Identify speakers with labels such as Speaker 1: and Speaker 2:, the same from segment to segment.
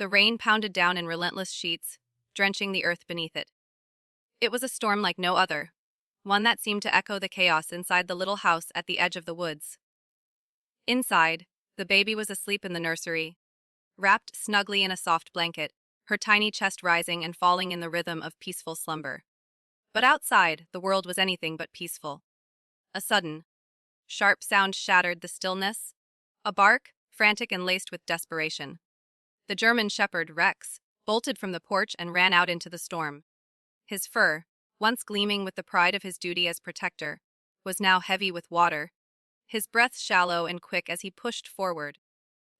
Speaker 1: The rain pounded down in relentless sheets, drenching the earth beneath it. It was a storm like no other, one that seemed to echo the chaos inside the little house at the edge of the woods. Inside, the baby was asleep in the nursery, wrapped snugly in a soft blanket, her tiny chest rising and falling in the rhythm of peaceful slumber. But outside, the world was anything but peaceful. A sudden, sharp sound shattered the stillness, a bark, frantic and laced with desperation. The German shepherd, Rex, bolted from the porch and ran out into the storm. His fur, once gleaming with the pride of his duty as protector, was now heavy with water, his breath shallow and quick as he pushed forward.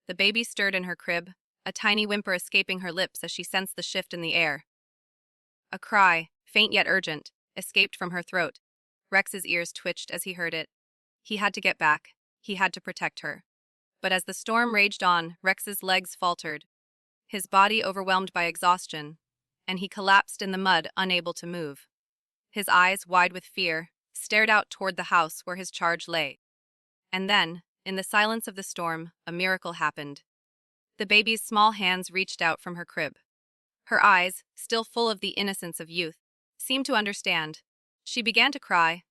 Speaker 1: The baby stirred in her crib, a tiny whimper escaping her lips as she sensed the shift in the air. A cry, faint yet urgent, escaped from her throat. Rex's ears twitched as he heard it. He had to get back. He had to protect her. But as the storm raged on, Rex's legs faltered, his body overwhelmed by exhaustion, and he collapsed in the mud, unable to move. His eyes, wide with fear, stared out toward the house where his charge lay. And then, in the silence of the storm, a miracle happened. The baby's small hands reached out from her crib. Her eyes, still full of the innocence of youth, seemed to understand. She began to cry,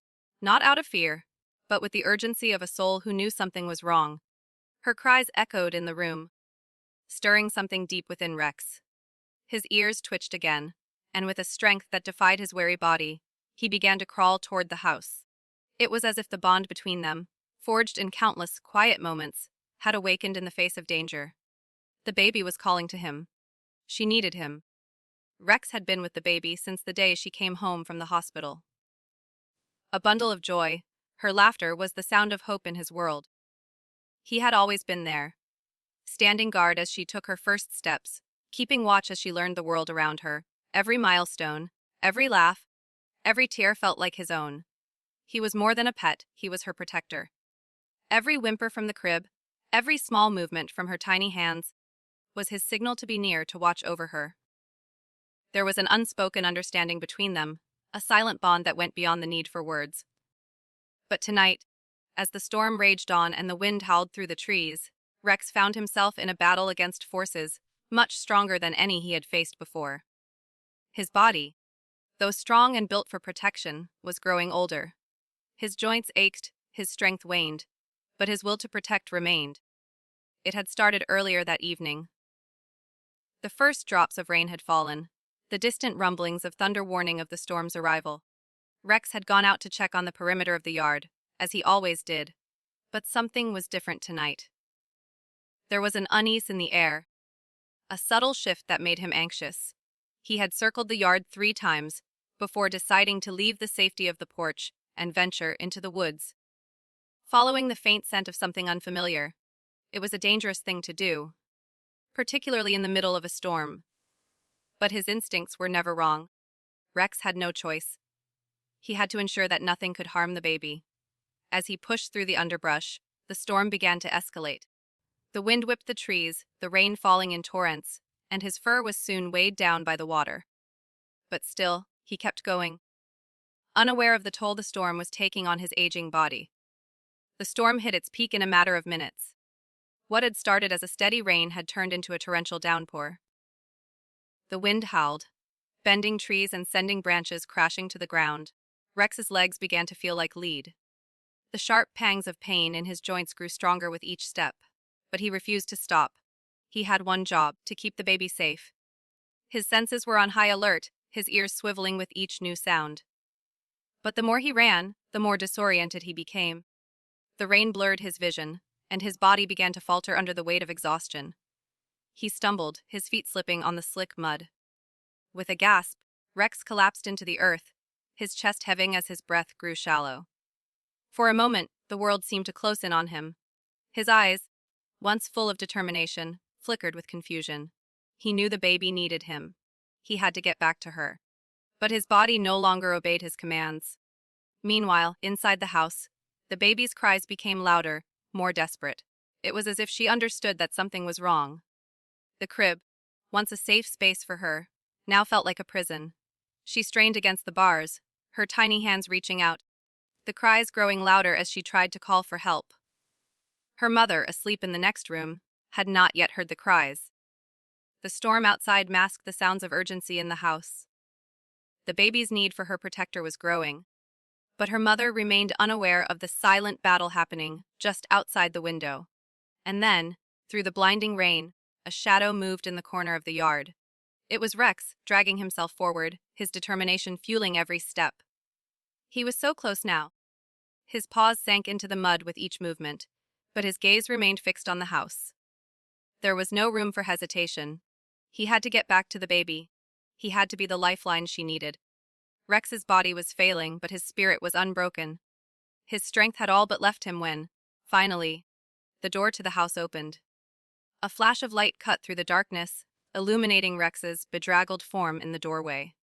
Speaker 1: not out of fear, but with the urgency of a soul who knew something was wrong. Her cries echoed in the room, stirring something deep within Rex. His ears twitched again, and with a strength that defied his weary body, he began to crawl toward the house. It was as if the bond between them, forged in countless quiet moments, had awakened in the face of danger. The baby was calling to him. She needed him. Rex had been with the baby since the day she came home from the hospital. A bundle of joy, her laughter was the sound of hope in his world. He had always been there, standing guard as she took her first steps, keeping watch as she learned the world around her. Every milestone, every laugh, every tear felt like his own. He was more than a pet, he was her protector. Every whimper from the crib, every small movement from her tiny hands, was his signal to be near to watch over her. There was an unspoken understanding between them, a silent bond that went beyond the need for words. But tonight, as the storm raged on and the wind howled through the trees, Rex found himself in a battle against forces much stronger than any he had faced before. His body, though strong and built for protection, was growing older. His joints ached, his strength waned, but his will to protect remained. It had started earlier that evening. The first drops of rain had fallen, the distant rumblings of thunder warning of the storm's arrival. Rex had gone out to check on the perimeter of the yard, as he always did, but something was different tonight. There was an unease in the air, a subtle shift that made him anxious. He had circled the yard 3 times before deciding to leave the safety of the porch and venture into the woods. Following the faint scent of something unfamiliar, it was a dangerous thing to do, particularly in the middle of a storm. But his instincts were never wrong. Rex had no choice. He had to ensure that nothing could harm the baby. As he pushed through the underbrush, the storm began to escalate. The wind whipped the trees, the rain falling in torrents, and his fur was soon weighed down by the water. But still, he kept going, unaware of the toll the storm was taking on his aging body. The storm hit its peak in a matter of minutes. What had started as a steady rain had turned into a torrential downpour. The wind howled, bending trees and sending branches crashing to the ground. Rex's legs began to feel like lead. The sharp pangs of pain in his joints grew stronger with each step, but he refused to stop. He had one job: to keep the baby safe. His senses were on high alert, his ears swiveling with each new sound. But the more he ran, the more disoriented he became. The rain blurred his vision, and his body began to falter under the weight of exhaustion. He stumbled, his feet slipping on the slick mud. With a gasp, Rex collapsed into the earth, his chest heaving as his breath grew shallow. For a moment, the world seemed to close in on him. His eyes, once full of determination, flickered with confusion. He knew the baby needed him. He had to get back to her. But his body no longer obeyed his commands. Meanwhile, inside the house, the baby's cries became louder, more desperate. It was as if she understood that something was wrong. The crib, once a safe space for her, now felt like a prison. She strained against the bars, her tiny hands reaching out, the cries growing louder as she tried to call for help. Her mother, asleep in the next room, had not yet heard the cries. The storm outside masked the sounds of urgency in the house. The baby's need for her protector was growing, but her mother remained unaware of the silent battle happening just outside the window. And then, through the blinding rain, a shadow moved in the corner of the yard. It was Rex, dragging himself forward, his determination fueling every step. He was so close now. His paws sank into the mud with each movement, but his gaze remained fixed on the house. There was no room for hesitation. He had to get back to the baby. He had to be the lifeline she needed. Rex's body was failing, but his spirit was unbroken. His strength had all but left him when, finally, the door to the house opened. A flash of light cut through the darkness, illuminating Rex's bedraggled form in the doorway.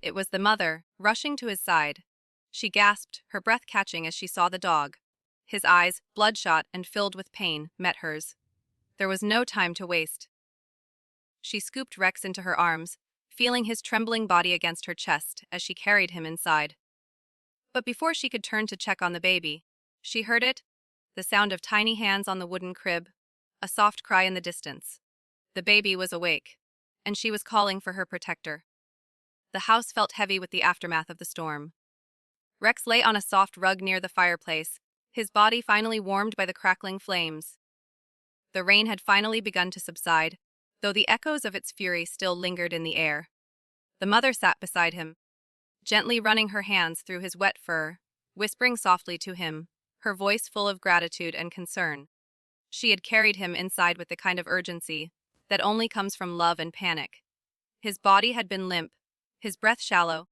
Speaker 1: It was the mother, rushing to his side. She gasped, her breath catching as she saw the dog. His eyes, bloodshot and filled with pain, met hers. There was no time to waste. She scooped Rex into her arms, feeling his trembling body against her chest as she carried him inside. But before she could turn to check on the baby, she heard it, the sound of tiny hands on the wooden crib, a soft cry in the distance. The baby was awake, and she was calling for her protector. The house felt heavy with the aftermath of the storm. Rex lay on a soft rug near the fireplace, his body finally warmed by the crackling flames. The rain had finally begun to subside, though the echoes of its fury still lingered in the air. The mother sat beside him, gently running her hands through his wet fur, whispering softly to him, her voice full of gratitude and concern. She had carried him inside with the kind of urgency that only comes from love and panic. His body had been limp, his breath shallow,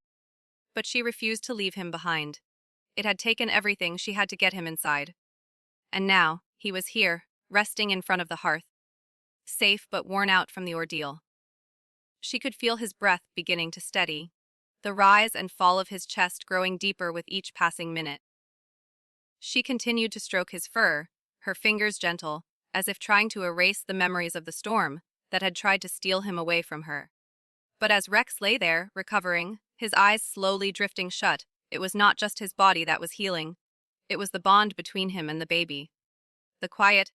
Speaker 1: but she refused to leave him behind. It had taken everything she had to get him inside. And now, he was here, resting in front of the hearth, safe but worn out from the ordeal. She could feel his breath beginning to steady, the rise and fall of his chest growing deeper with each passing minute. She continued to stroke his fur, her fingers gentle, as if trying to erase the memories of the storm that had tried to steal him away from her. But as Rex lay there, recovering, his eyes slowly drifting shut, it was not just his body that was healing. It was the bond between him and the baby. The quiet,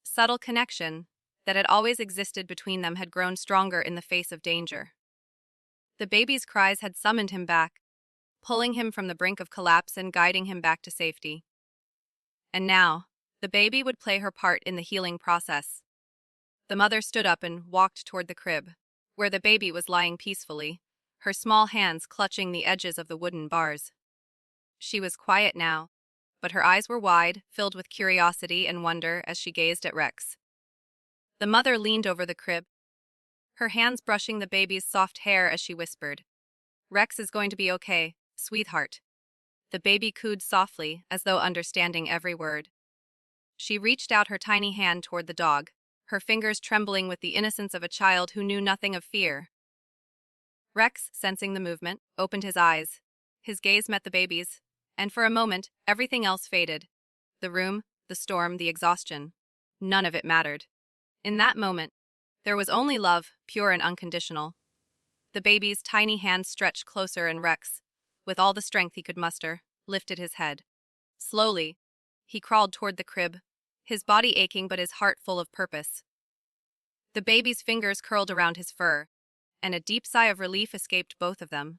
Speaker 1: subtle connection that had always existed between them had grown stronger in the face of danger. The baby's cries had summoned him back, pulling him from the brink of collapse and guiding him back to safety. And now, the baby would play her part in the healing process. The mother stood up and walked toward the crib, where the baby was lying peacefully, her small hands clutching the edges of the wooden bars. She was quiet now, but her eyes were wide, filled with curiosity and wonder as she gazed at Rex. The mother leaned over the crib, her hands brushing the baby's soft hair as she whispered, "Rex is going to be okay, sweetheart." The baby cooed softly, as though understanding every word. She reached out her tiny hand toward the dog, her fingers trembling with the innocence of a child who knew nothing of fear. Rex, sensing the movement, opened his eyes. His gaze met the baby's, and for a moment, everything else faded. The room, the storm, the exhaustion. None of it mattered. In that moment, there was only love, pure and unconditional. The baby's tiny hands stretched closer and Rex, with all the strength he could muster, lifted his head. Slowly, he crawled toward the crib, his body aching but his heart full of purpose. The baby's fingers curled around his fur, and a deep sigh of relief escaped both of them.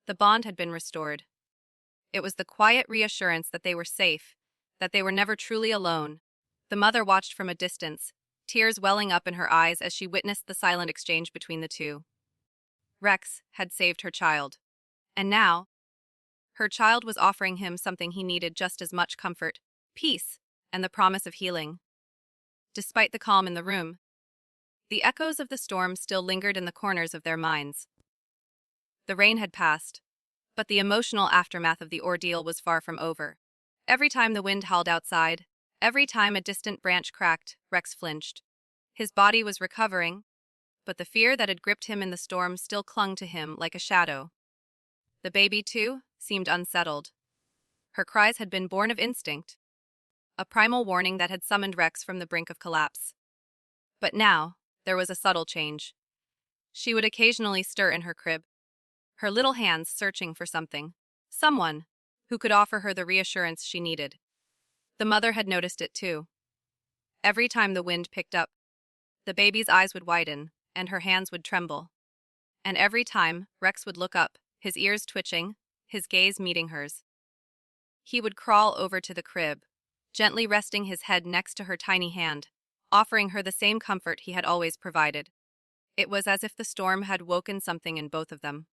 Speaker 1: The bond had been restored. It was the quiet reassurance that they were safe, that they were never truly alone. The mother watched from a distance, tears welling up in her eyes as she witnessed the silent exchange between the two. Rex had saved her child. And now, her child was offering him something he needed just as much: comfort, peace, and the promise of healing. Despite the calm in the room, the echoes of the storm still lingered in the corners of their minds. The rain had passed, but the emotional aftermath of the ordeal was far from over. Every time the wind howled outside, every time a distant branch cracked, Rex flinched. His body was recovering, but the fear that had gripped him in the storm still clung to him like a shadow. The baby, too, seemed unsettled. Her cries had been born of instinct, a primal warning that had summoned Rex from the brink of collapse. But now, there was a subtle change. She would occasionally stir in her crib, her little hands searching for something, someone who could offer her the reassurance she needed. The mother had noticed it too. Every time the wind picked up, The baby's eyes would widen, and her hands would tremble. And every time, Rex would look up, his ears twitching, his gaze meeting hers. He would crawl over to the crib, gently resting his head next to her tiny hand, offering her the same comfort he had always provided. It was as if the storm had woken something in both of them,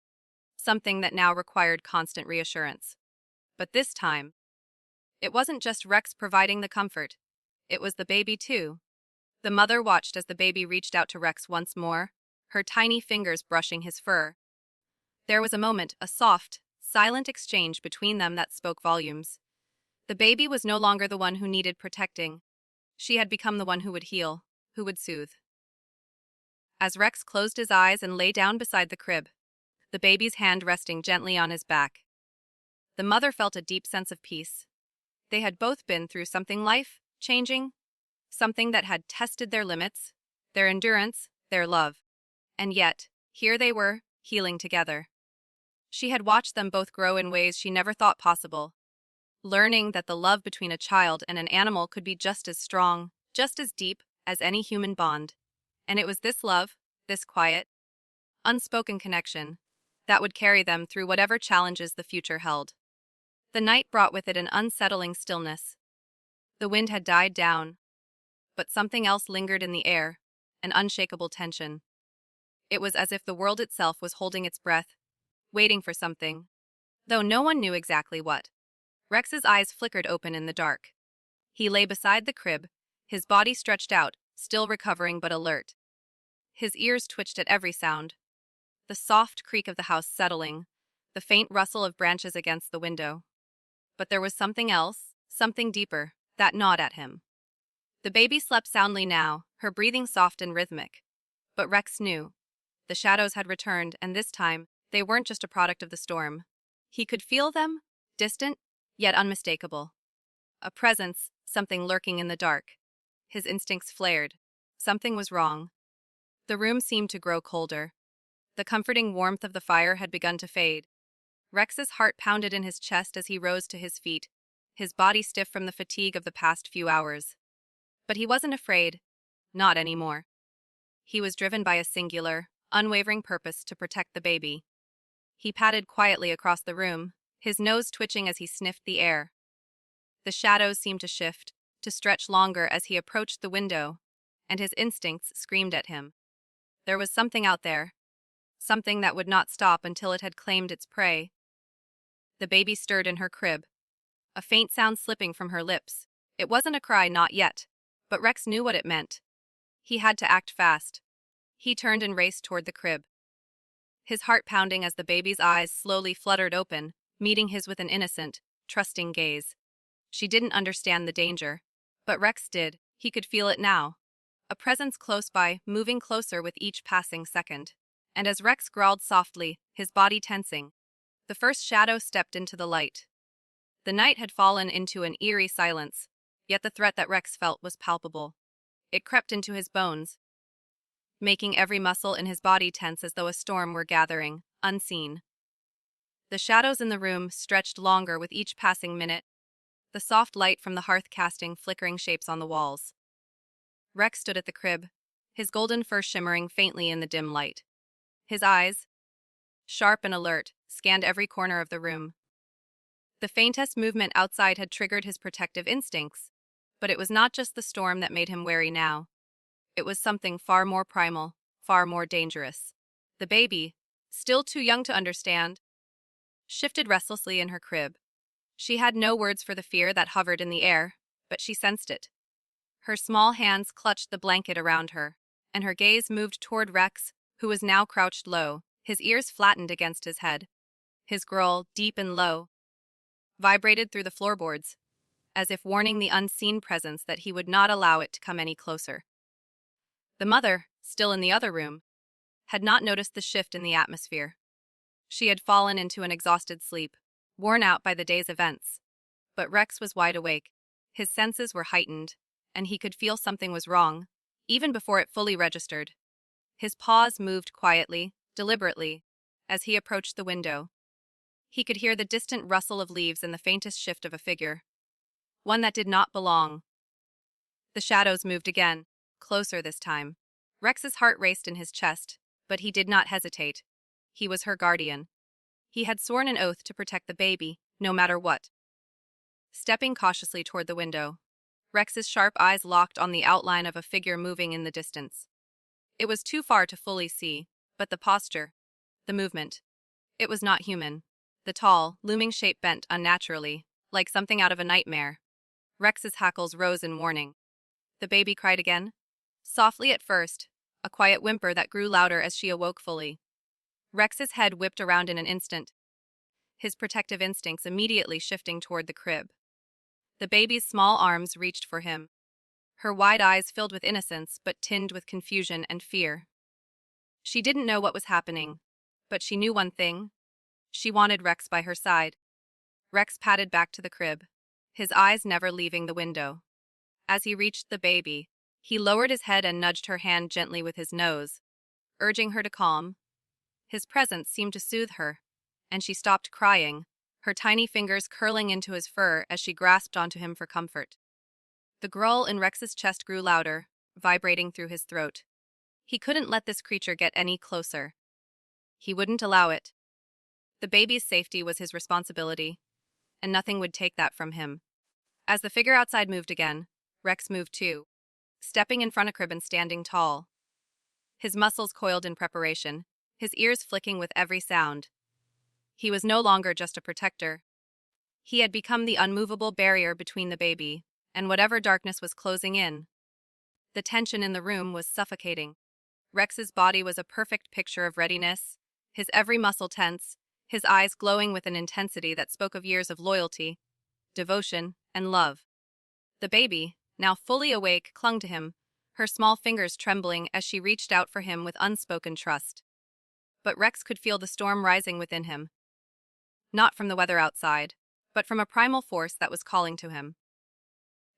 Speaker 1: something that now required constant reassurance. But this time, it wasn't just Rex providing the comfort, it was the baby too. The mother watched as the baby reached out to Rex once more, her tiny fingers brushing his fur. There was a moment, a soft, silent exchange between them that spoke volumes. The baby was no longer the one who needed protecting. She had become the one who would heal, who would soothe. As Rex closed his eyes and lay down beside the crib, the baby's hand resting gently on his back, the mother felt a deep sense of peace. They had both been through something life-changing, something that had tested their limits, their endurance, their love. And yet, here they were, healing together. She had watched them both grow in ways she never thought possible, learning that the love between a child and an animal could be just as strong, just as deep, as any human bond. And it was this love, this quiet, unspoken connection, that would carry them through whatever challenges the future held. The night brought with it an unsettling stillness. The wind had died down, but something else lingered in the air, an unshakable tension. It was as if the world itself was holding its breath, waiting for something, though no one knew exactly what. Rex's eyes flickered open in the dark. He lay beside the crib, his body stretched out, still recovering but alert. His ears twitched at every sound. The soft creak of the house settling, the faint rustle of branches against the window. But there was something else, something deeper, that gnawed at him. The baby slept soundly now, her breathing soft and rhythmic. But Rex knew. The shadows had returned, and this time, they weren't just a product of the storm. He could feel them, distant, yet unmistakable. A presence, something lurking in the dark. His instincts flared. Something was wrong. The room seemed to grow colder. The comforting warmth of the fire had begun to fade. Rex's heart pounded in his chest as he rose to his feet, his body stiff from the fatigue of the past few hours. But he wasn't afraid. Not anymore. He was driven by a singular, unwavering purpose to protect the baby. He padded quietly across the room, his nose twitching as he sniffed the air. The shadows seemed to shift, to stretch longer as he approached the window, and his instincts screamed at him. There was something out there, something that would not stop until it had claimed its prey. The baby stirred in her crib, a faint sound slipping from her lips. It wasn't a cry, not yet, but Rex knew what it meant. He had to act fast. He turned and raced toward the crib, his heart pounding as the baby's eyes slowly fluttered open, meeting his with an innocent, trusting gaze. She didn't understand the danger, but Rex did. He could feel it now. A presence close by, moving closer with each passing second. And as Rex growled softly, his body tensing, the first shadow stepped into the light. The night had fallen into an eerie silence, yet the threat that Rex felt was palpable. It crept into his bones, making every muscle in his body tense as though a storm were gathering, unseen. The shadows in the room stretched longer with each passing minute, the soft light from the hearth casting flickering shapes on the walls. Rex stood at the crib, his golden fur shimmering faintly in the dim light. His eyes, sharp and alert, scanned every corner of the room. The faintest movement outside had triggered his protective instincts, but it was not just the storm that made him wary now. It was something far more primal, far more dangerous. The baby, still too young to understand, shifted restlessly in her crib. She had no words for the fear that hovered in the air, but she sensed it. Her small hands clutched the blanket around her, and her gaze moved toward Rex, who was now crouched low, his ears flattened against his head. His growl, deep and low, vibrated through the floorboards, as if warning the unseen presence that he would not allow it to come any closer. The mother, still in the other room, had not noticed the shift in the atmosphere. She had fallen into an exhausted sleep, worn out by the day's events. But Rex was wide awake. His senses were heightened, and he could feel something was wrong, even before it fully registered. His paws moved quietly, deliberately, as he approached the window. He could hear the distant rustle of leaves and the faintest shift of a figure, one that did not belong. The shadows moved again, closer this time. Rex's heart raced in his chest, but he did not hesitate. He was her guardian. He had sworn an oath to protect the baby, no matter what. Stepping cautiously toward the window, Rex's sharp eyes locked on the outline of a figure moving in the distance. It was too far to fully see, but the posture, the movement, it was not human. The tall, looming shape bent unnaturally, like something out of a nightmare. Rex's hackles rose in warning. The baby cried again. Softly at first, a quiet whimper that grew louder as she awoke fully. Rex's head whipped around in an instant, his protective instincts immediately shifting toward the crib. The baby's small arms reached for him, her wide eyes filled with innocence but tinged with confusion and fear. She didn't know what was happening, but she knew one thing. She wanted Rex by her side. Rex padded back to the crib, his eyes never leaving the window. As he reached the baby, he lowered his head and nudged her hand gently with his nose, urging her to calm. His presence seemed to soothe her, and she stopped crying, her tiny fingers curling into his fur as she grasped onto him for comfort. The growl in Rex's chest grew louder, vibrating through his throat. He couldn't let this creature get any closer. He wouldn't allow it. The baby's safety was his responsibility, and nothing would take that from him. As the figure outside moved again, Rex moved too, stepping in front of crib and standing tall. His muscles coiled in preparation, his ears flicking with every sound. He was no longer just a protector. He had become the unmovable barrier between the baby and whatever darkness was closing in. The tension in the room was suffocating. Rex's body was a perfect picture of readiness, his every muscle tense, his eyes glowing with an intensity that spoke of years of loyalty, devotion, and love. The baby, now fully awake, clung to him, her small fingers trembling as she reached out for him with unspoken trust. But Rex could feel the storm rising within him. Not from the weather outside, but from a primal force that was calling to him.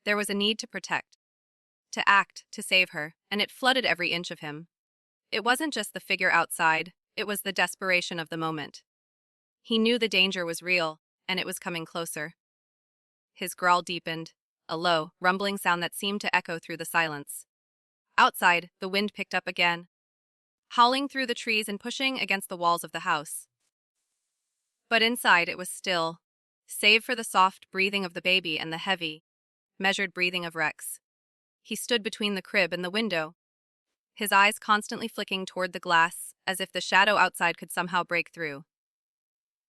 Speaker 1: There was a need to protect, to act, to save her, and it flooded every inch of him. It wasn't just the figure outside, it was the desperation of the moment. He knew the danger was real, and it was coming closer. His growl deepened, a low, rumbling sound that seemed to echo through the silence. Outside, the wind picked up again, howling through the trees and pushing against the walls of the house. But inside it was still, save for the soft breathing of the baby and the heavy, measured breathing of Rex. He stood between the crib and the window, his eyes constantly flicking toward the glass as if the shadow outside could somehow break through.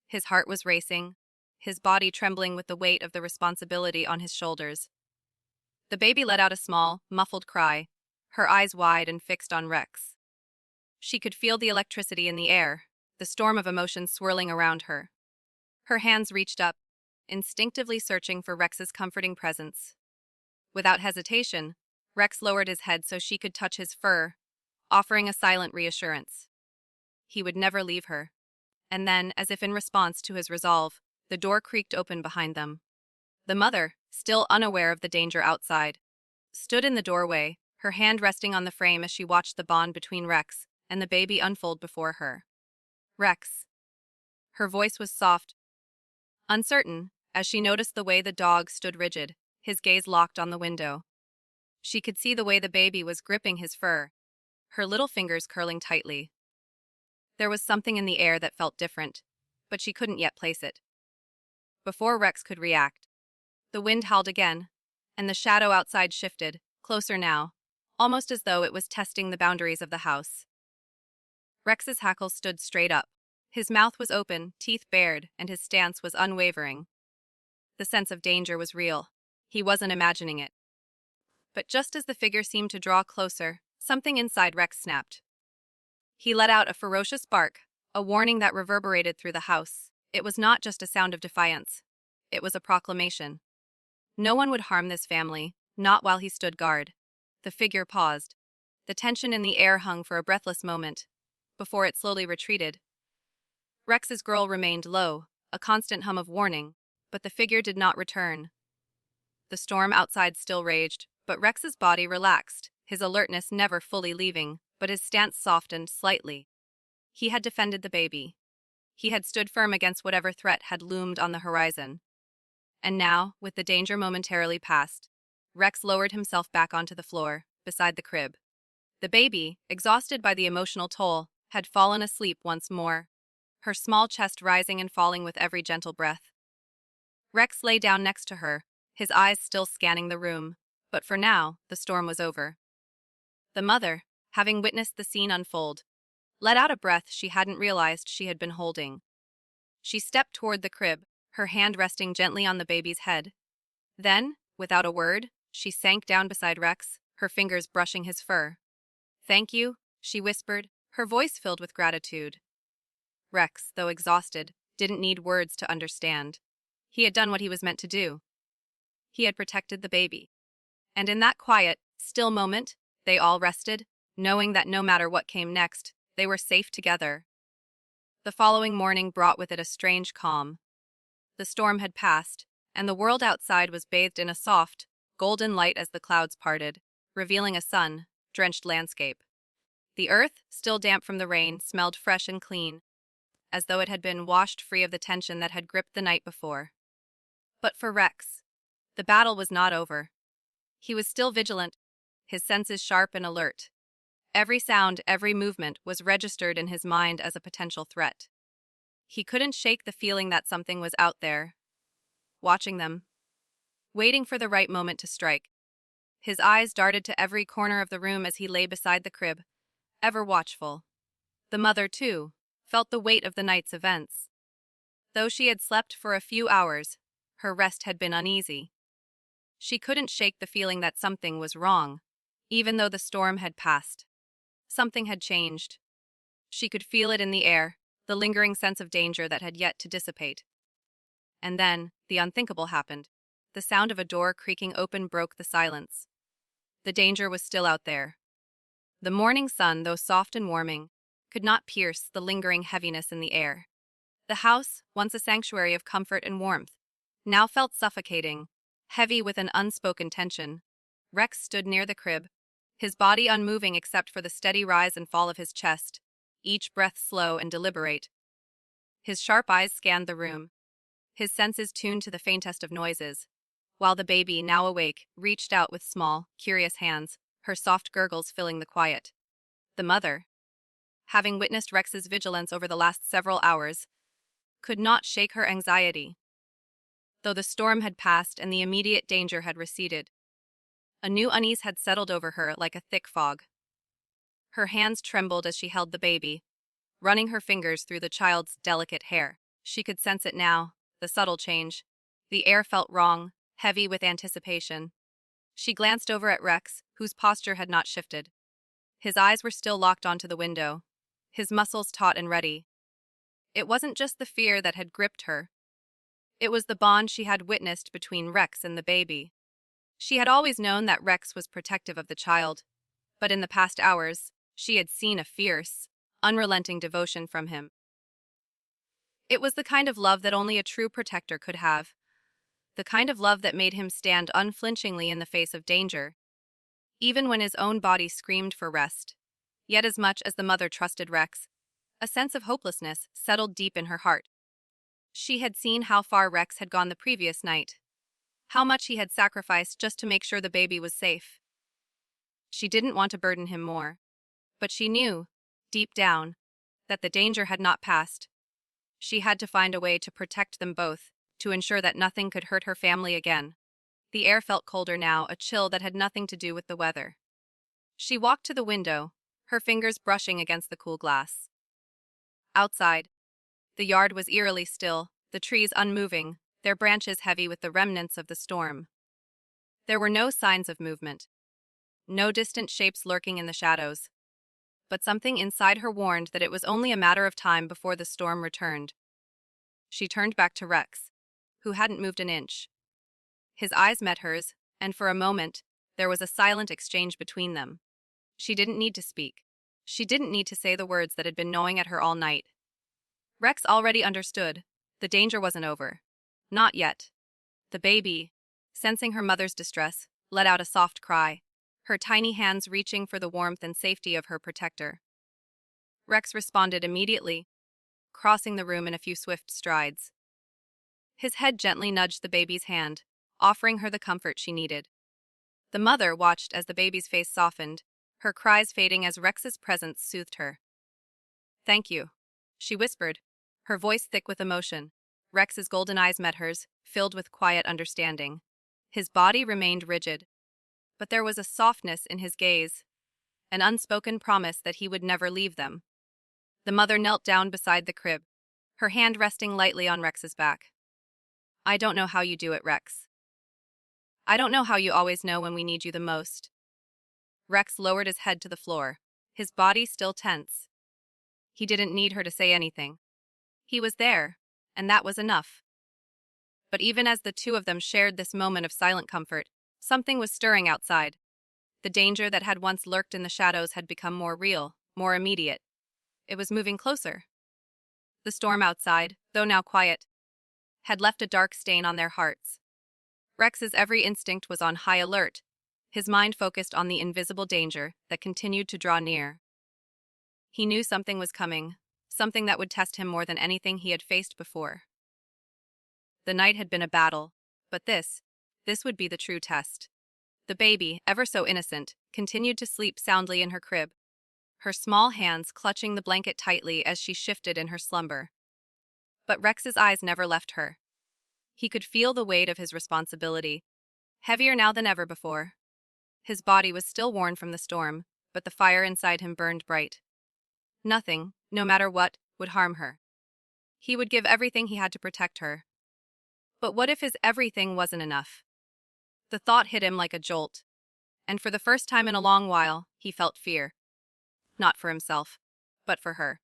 Speaker 1: His heart was racing, his body trembling with the weight of the responsibility on his shoulders. The baby let out a small, muffled cry, her eyes wide and fixed on Rex. She could feel the electricity in the air, the storm of emotions swirling around her. Her hands reached up, instinctively searching for Rex's comforting presence. Without hesitation, Rex lowered his head so she could touch his fur, offering a silent reassurance. He would never leave her. And then, as if in response to his resolve, the door creaked open behind them. The mother, still unaware of the danger outside, stood in the doorway, her hand resting on the frame as she watched the bond between Rex and the baby unfold before her. Rex. Her voice was soft, uncertain, as she noticed the way the dog stood rigid, his gaze locked on the window. She could see the way the baby was gripping his fur, her little fingers curling tightly. There was something in the air that felt different, but she couldn't yet place it. Before Rex could react, the wind howled again, and the shadow outside shifted, closer now, almost as though it was testing the boundaries of the house. Rex's hackles stood straight up. His mouth was open, teeth bared, and his stance was unwavering. The sense of danger was real. He wasn't imagining it. But just as the figure seemed to draw closer, something inside Rex snapped. He let out a ferocious bark, a warning that reverberated through the house. It was not just a sound of defiance. It was a proclamation. No one would harm this family, not while he stood guard. The figure paused. The tension in the air hung for a breathless moment, before it slowly retreated. Rex's growl remained low, a constant hum of warning, but the figure did not return. The storm outside still raged, but Rex's body relaxed, his alertness never fully leaving, but his stance softened slightly. He had defended the baby. He had stood firm against whatever threat had loomed on the horizon. And now, with the danger momentarily past, Rex lowered himself back onto the floor, beside the crib. The baby, exhausted by the emotional toll, had fallen asleep once more, her small chest rising and falling with every gentle breath. Rex lay down next to her, his eyes still scanning the room, but for now, the storm was over. The mother, having witnessed the scene unfold, let out a breath she hadn't realized she had been holding. She stepped toward the crib, her hand resting gently on the baby's head. Then, without a word, she sank down beside Rex, her fingers brushing his fur. "Thank you," she whispered, her voice filled with gratitude. Rex, though exhausted, didn't need words to understand. He had done what he was meant to do. He had protected the baby. And in that quiet, still moment, they all rested, knowing that no matter what came next, they were safe together. The following morning brought with it a strange calm. The storm had passed, and the world outside was bathed in a soft, golden light as the clouds parted, revealing a sun-drenched landscape. The earth, still damp from the rain, smelled fresh and clean, as though it had been washed free of the tension that had gripped the night before. But for Rex, the battle was not over. He was still vigilant, his senses sharp and alert. Every sound, every movement was registered in his mind as a potential threat. He couldn't shake the feeling that something was out there, watching them, waiting for the right moment to strike. His eyes darted to every corner of the room as he lay beside the crib, ever watchful. The mother, too, felt the weight of the night's events. Though she had slept for a few hours, her rest had been uneasy. She couldn't shake the feeling that something was wrong, even though the storm had passed. Something had changed. She could feel it in the air, the lingering sense of danger that had yet to dissipate. And then, the unthinkable happened. The sound of a door creaking open broke the silence. The danger was still out there. The morning sun, though soft and warming, could not pierce the lingering heaviness in the air. The house, once a sanctuary of comfort and warmth, now felt suffocating, heavy with an unspoken tension. Rex stood near the crib, his body unmoving except for the steady rise and fall of his chest, each breath slow and deliberate. His sharp eyes scanned the room, his senses tuned to the faintest of noises, while the baby, now awake, reached out with small, curious hands, her soft gurgles filling the quiet. The mother, having witnessed Rex's vigilance over the last several hours, could not shake her anxiety. Though the storm had passed and the immediate danger had receded, a new unease had settled over her like a thick fog. Her hands trembled as she held the baby, running her fingers through the child's delicate hair. She could sense it now, the subtle change. The air felt wrong, heavy with anticipation. She glanced over at Rex, whose posture had not shifted. His eyes were still locked onto the window, his muscles taut and ready. It wasn't just the fear that had gripped her. It was the bond she had witnessed between Rex and the baby. She had always known that Rex was protective of the child, but in the past hours, she had seen a fierce, unrelenting devotion from him. It was the kind of love that only a true protector could have, the kind of love that made him stand unflinchingly in the face of danger, even when his own body screamed for rest. Yet as much as the mother trusted Rex, a sense of hopelessness settled deep in her heart. She had seen how far Rex had gone the previous night, how much he had sacrificed just to make sure the baby was safe. She didn't want to burden him more, but she knew, deep down, that the danger had not passed. She had to find a way to protect them both, to ensure that nothing could hurt her family again. The air felt colder now, a chill that had nothing to do with the weather. She walked to the window, her fingers brushing against the cool glass. Outside, the yard was eerily still, the trees unmoving, their branches heavy with the remnants of the storm. There were no signs of movement, no distant shapes lurking in the shadows. But something inside her warned that it was only a matter of time before the storm returned. She turned back to Rex, who hadn't moved an inch. His eyes met hers, and for a moment, there was a silent exchange between them. She didn't need to speak. She didn't need to say the words that had been gnawing at her all night. Rex already understood. The danger wasn't over. Not yet. The baby, sensing her mother's distress, let out a soft cry, her tiny hands reaching for the warmth and safety of her protector. Rex responded immediately, crossing the room in a few swift strides. His head gently nudged the baby's hand, offering her the comfort she needed. The mother watched as the baby's face softened, her cries fading as Rex's presence soothed her. "Thank you," she whispered, her voice thick with emotion. Rex's golden eyes met hers, filled with quiet understanding. His body remained rigid, but there was a softness in his gaze, an unspoken promise that he would never leave them. The mother knelt down beside the crib, her hand resting lightly on Rex's back. "I don't know how you do it, Rex. I don't know how you always know when we need you the most." Rex lowered his head to the floor, his body still tense. He didn't need her to say anything. He was there, and that was enough. But even as the two of them shared this moment of silent comfort, something was stirring outside. The danger that had once lurked in the shadows had become more real, more immediate. It was moving closer. The storm outside, though now quiet, had left a dark stain on their hearts. Rex's every instinct was on high alert, his mind focused on the invisible danger that continued to draw near. He knew something was coming, something that would test him more than anything he had faced before. The night had been a battle, but this would be the true test. The baby, ever so innocent, continued to sleep soundly in her crib, her small hands clutching the blanket tightly as she shifted in her slumber. But Rex's eyes never left her. He could feel the weight of his responsibility, heavier now than ever before. His body was still worn from the storm, but the fire inside him burned bright. Nothing, no matter what, would harm her. He would give everything he had to protect her. But what if his everything wasn't enough? The thought hit him like a jolt, and for the first time in a long while, he felt fear. Not for himself, but for her.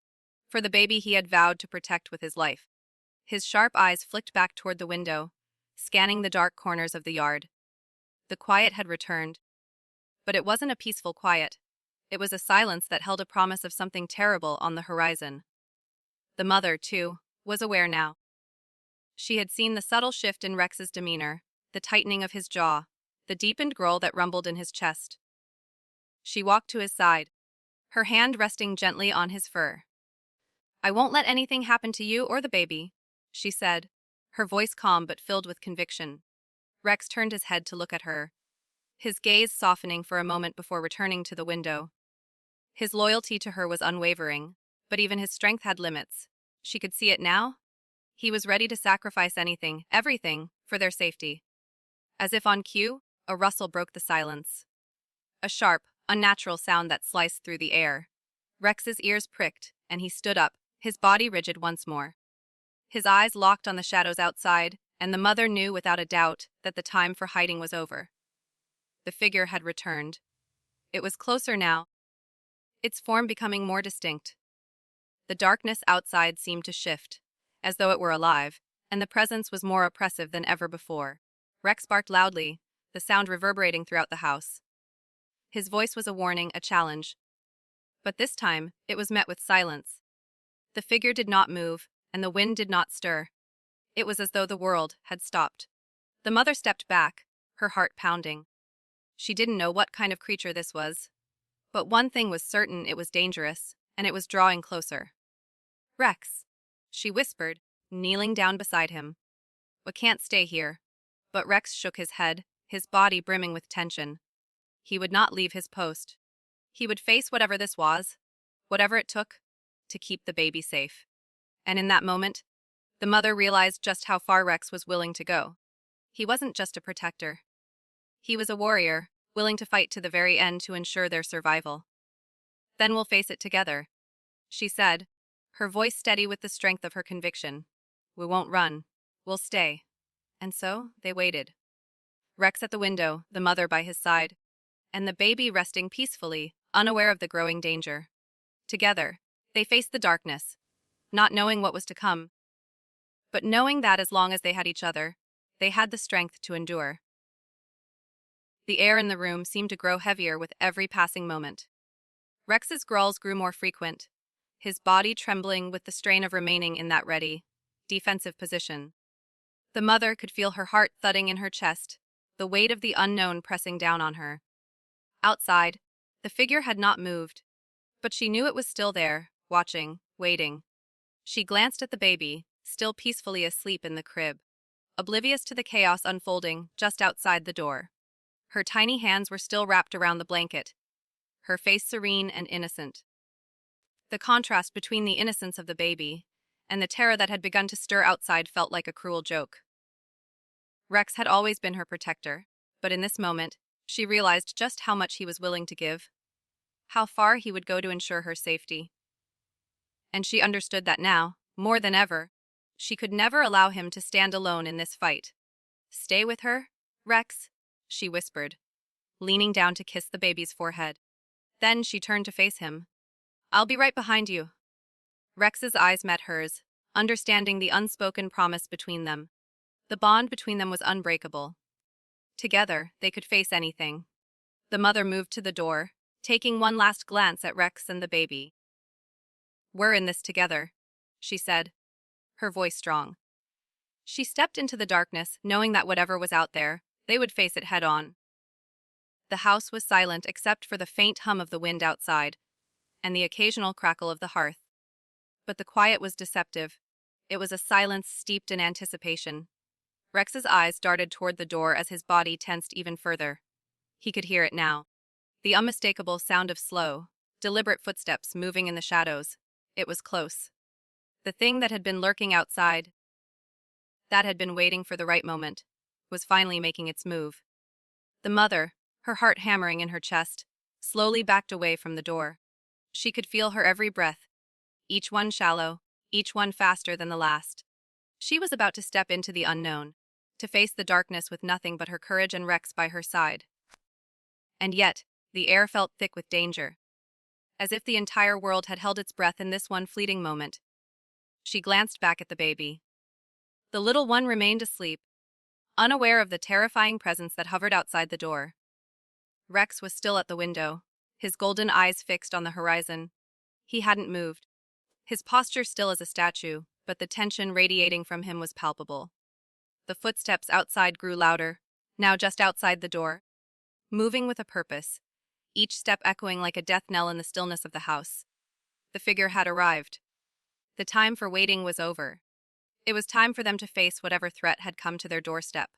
Speaker 1: For the baby he had vowed to protect with his life. His sharp eyes flicked back toward the window, scanning the dark corners of the yard. The quiet had returned. But it wasn't a peaceful quiet. It was a silence that held a promise of something terrible on the horizon. The mother, too, was aware now. She had seen the subtle shift in Rex's demeanor, the tightening of his jaw, the deepened growl that rumbled in his chest. She walked to his side, her hand resting gently on his fur. "I won't let anything happen to you or the baby," she said, her voice calm but filled with conviction. Rex turned his head to look at her, his gaze softening for a moment before returning to the window. His loyalty to her was unwavering, but even his strength had limits. She could see it now. He was ready to sacrifice anything, everything, for their safety. As if on cue, a rustle broke the silence. A sharp, unnatural sound that sliced through the air. Rex's ears pricked, and he stood up, his body rigid once more. His eyes locked on the shadows outside, and the mother knew without a doubt that the time for hiding was over. The figure had returned. It was closer now, its form becoming more distinct. The darkness outside seemed to shift, as though it were alive, and the presence was more oppressive than ever before. Rex barked loudly, the sound reverberating throughout the house. His voice was a warning, a challenge. But this time, it was met with silence. The figure did not move, and the wind did not stir. It was as though the world had stopped. The mother stepped back, her heart pounding. She didn't know what kind of creature this was. But one thing was certain: it was dangerous, and it was drawing closer. "Rex," she whispered, kneeling down beside him. "We can't stay here." But Rex shook his head, his body brimming with tension. He would not leave his post. He would face whatever this was, whatever it took, to keep the baby safe. And in that moment, the mother realized just how far Rex was willing to go. He wasn't just a protector. He was a warrior, willing to fight to the very end to ensure their survival. "Then we'll face it together," she said, her voice steady with the strength of her conviction. "We won't run. We'll stay." And so they waited. Rex at the window, the mother by his side, and the baby resting peacefully, unaware of the growing danger. Together, they faced the darkness, not knowing what was to come, but knowing that as long as they had each other, they had the strength to endure. The air in the room seemed to grow heavier with every passing moment. Rex's growls grew more frequent, his body trembling with the strain of remaining in that ready, defensive position. The mother could feel her heart thudding in her chest, the weight of the unknown pressing down on her. Outside, the figure had not moved, but she knew it was still there, watching, waiting. She glanced at the baby, still peacefully asleep in the crib, oblivious to the chaos unfolding just outside the door. Her tiny hands were still wrapped around the blanket, her face serene and innocent. The contrast between the innocence of the baby and the terror that had begun to stir outside felt like a cruel joke. Rex had always been her protector, but in this moment, she realized just how much he was willing to give, how far he would go to ensure her safety. And she understood that now, more than ever, she could never allow him to stand alone in this fight. "Stay with her, Rex," she whispered, leaning down to kiss the baby's forehead. Then she turned to face him. "I'll be right behind you." Rex's eyes met hers, understanding the unspoken promise between them. The bond between them was unbreakable. Together, they could face anything. The mother moved to the door, taking one last glance at Rex and the baby. "We're in this together," she said, her voice strong. She stepped into the darkness, knowing that whatever was out there, they would face it head-on. The house was silent except for the faint hum of the wind outside and the occasional crackle of the hearth. But the quiet was deceptive. It was a silence steeped in anticipation. Rex's eyes darted toward the door as his body tensed even further. He could hear it now. The unmistakable sound of slow, deliberate footsteps moving in the shadows. It was close. The thing that had been lurking outside, that had been waiting for the right moment, was finally making its move. The mother, her heart hammering in her chest, slowly backed away from the door. She could feel her every breath, each one shallow, each one faster than the last. She was about to step into the unknown, to face the darkness with nothing but her courage and Rex by her side. And yet, the air felt thick with danger, as if the entire world had held its breath in this one fleeting moment. She glanced back at the baby. The little one remained asleep, unaware of the terrifying presence that hovered outside the door. Rex was still at the window, his golden eyes fixed on the horizon. He hadn't moved, his posture still as a statue, but the tension radiating from him was palpable. The footsteps outside grew louder, now just outside the door, moving with a purpose, each step echoing like a death knell in the stillness of the house. The figure had arrived. The time for waiting was over. It was time for them to face whatever threat had come to their doorstep.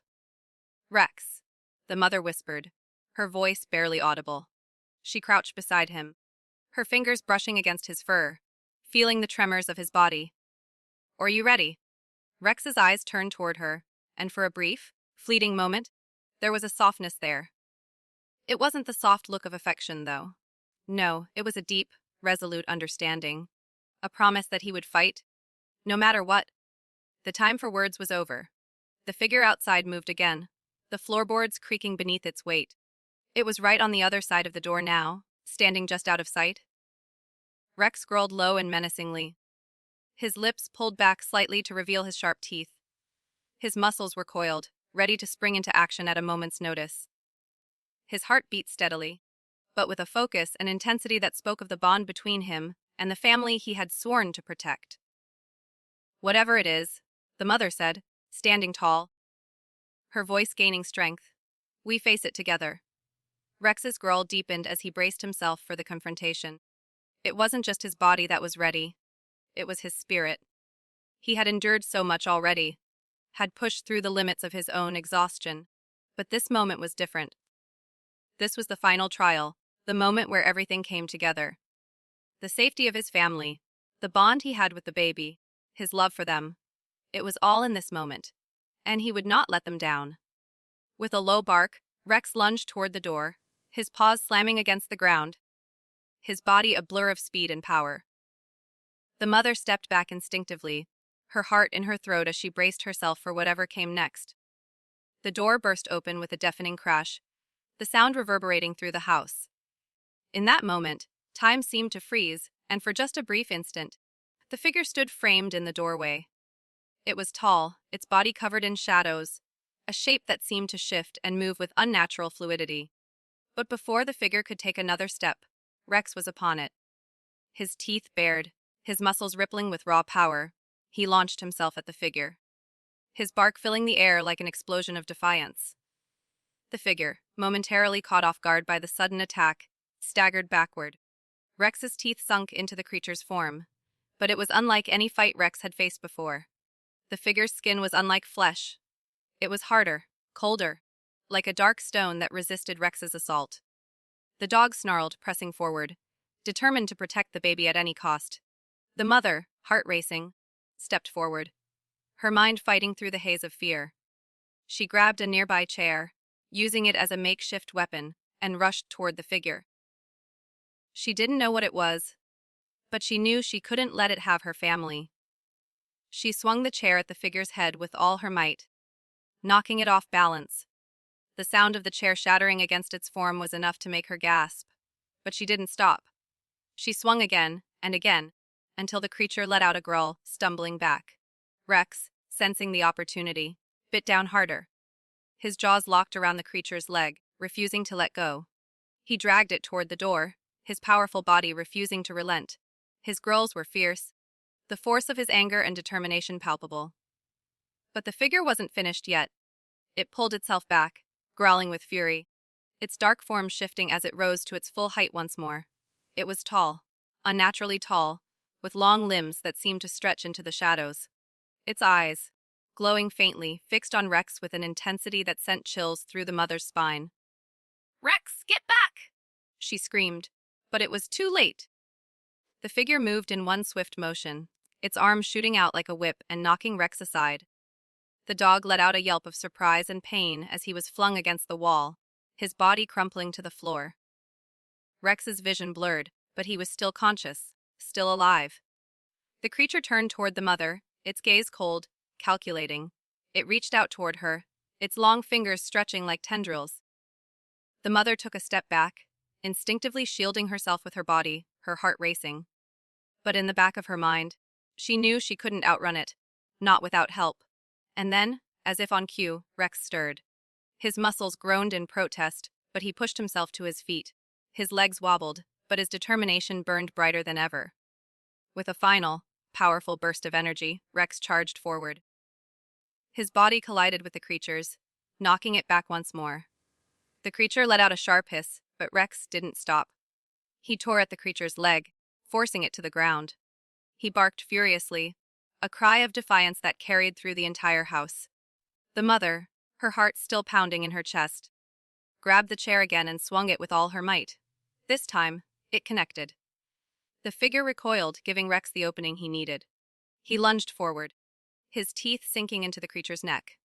Speaker 1: "Rex," the mother whispered, her voice barely audible. She crouched beside him, her fingers brushing against his fur, feeling the tremors of his body. "Are you ready?" Rex's eyes turned toward her, and for a brief, fleeting moment, there was a softness there. It wasn't the soft look of affection, though. No, it was a deep, resolute understanding. A promise that he would fight, no matter what. The time for words was over. The figure outside moved again, the floorboards creaking beneath its weight. It was right on the other side of the door now, standing just out of sight. Rex growled low and menacingly. His lips pulled back slightly to reveal his sharp teeth. His muscles were coiled, ready to spring into action at a moment's notice. His heart beat steadily, but with a focus and intensity that spoke of the bond between him and the family he had sworn to protect. "Whatever it is," the mother said, standing tall, her voice gaining strength, "we face it together." Rex's growl deepened as he braced himself for the confrontation. It wasn't just his body that was ready. It was his spirit. He had endured so much already, had pushed through the limits of his own exhaustion. But this moment was different. This was the final trial, the moment where everything came together. The safety of his family, the bond he had with the baby, his love for them. It was all in this moment, and he would not let them down. With a low bark, Rex lunged toward the door, his paws slamming against the ground, his body a blur of speed and power. The mother stepped back instinctively, her heart in her throat as she braced herself for whatever came next. The door burst open with a deafening crash, the sound reverberating through the house. In that moment, time seemed to freeze, and for just a brief instant, the figure stood framed in the doorway. It was tall, its body covered in shadows, a shape that seemed to shift and move with unnatural fluidity. But before the figure could take another step, Rex was upon it. His teeth bared, his muscles rippling with raw power, he launched himself at the figure, his bark filling the air like an explosion of defiance. The figure, momentarily caught off guard by the sudden attack, staggered backward. Rex's teeth sunk into the creature's form, but it was unlike any fight Rex had faced before. The figure's skin was unlike flesh. It was harder, colder, like a dark stone that resisted Rex's assault. The dog snarled, pressing forward, determined to protect the baby at any cost. The mother, heart racing, stepped forward, her mind fighting through the haze of fear. She grabbed a nearby chair, using it as a makeshift weapon, and rushed toward the figure. She didn't know what it was, but she knew she couldn't let it have her family. She swung the chair at the figure's head with all her might, knocking it off balance. The sound of the chair shattering against its form was enough to make her gasp, but she didn't stop. She swung again and again, until the creature let out a growl, stumbling back. Rex, sensing the opportunity, bit down harder. His jaws locked around the creature's leg, refusing to let go. He dragged it toward the door, his powerful body refusing to relent. His growls were fierce, the force of his anger and determination palpable. But the figure wasn't finished yet. It pulled itself back, growling with fury, its dark form shifting as it rose to its full height once more. It was tall, unnaturally tall, with long limbs that seemed to stretch into the shadows. Its eyes, glowing faintly, fixed on Rex with an intensity that sent chills through the mother's spine. "Rex, get back!" she screamed, but it was too late. The figure moved in one swift motion, its arms shooting out like a whip and knocking Rex aside. The dog let out a yelp of surprise and pain as he was flung against the wall, his body crumpling to the floor. Rex's vision blurred, but he was still conscious, still alive. The creature turned toward the mother, its gaze cold, calculating. It reached out toward her, its long fingers stretching like tendrils. The mother took a step back, instinctively shielding herself with her body, her heart racing. But in the back of her mind, she knew she couldn't outrun it, not without help. And then, as if on cue, Rex stirred. His muscles groaned in protest, but he pushed himself to his feet. His legs wobbled, but his determination burned brighter than ever. With a final, powerful burst of energy, Rex charged forward. His body collided with the creature's, knocking it back once more. The creature let out a sharp hiss, but Rex didn't stop. He tore at the creature's leg, forcing it to the ground. He barked furiously, a cry of defiance that carried through the entire house. The mother, her heart still pounding in her chest, grabbed the chair again and swung it with all her might. This time, it connected. The figure recoiled, giving Rex the opening he needed. He lunged forward, his teeth sinking into the creature's neck.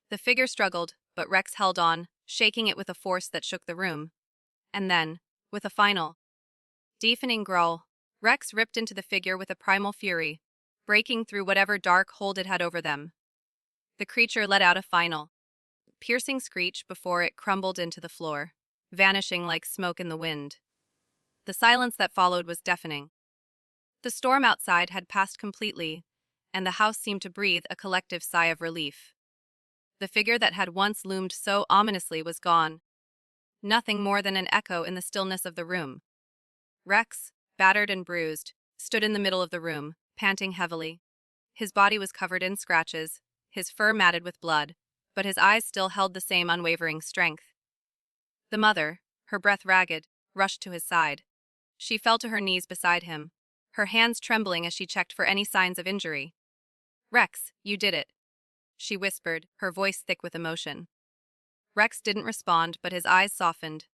Speaker 1: The figure struggled, but Rex held on, shaking it with a force that shook the room. And then, with a final, deafening growl, Rex ripped into the figure with a primal fury, breaking through whatever dark hold it had over them. The creature let out a final, piercing screech before it crumbled into the floor, vanishing like smoke in the wind. The silence that followed was deafening. The storm outside had passed completely, and the house seemed to breathe a collective sigh of relief. The figure that had once loomed so ominously was gone, nothing more than an echo in the stillness of the room. Rex, battered and bruised, stood in the middle of the room, panting heavily. His body was covered in scratches, his fur matted with blood, but his eyes still held the same unwavering strength. The mother, her breath ragged, rushed to his side. She fell to her knees beside him, her hands trembling as she checked for any signs of injury. "Rex, you did it," she whispered, her voice thick with emotion. Rex didn't respond, but his eyes softened.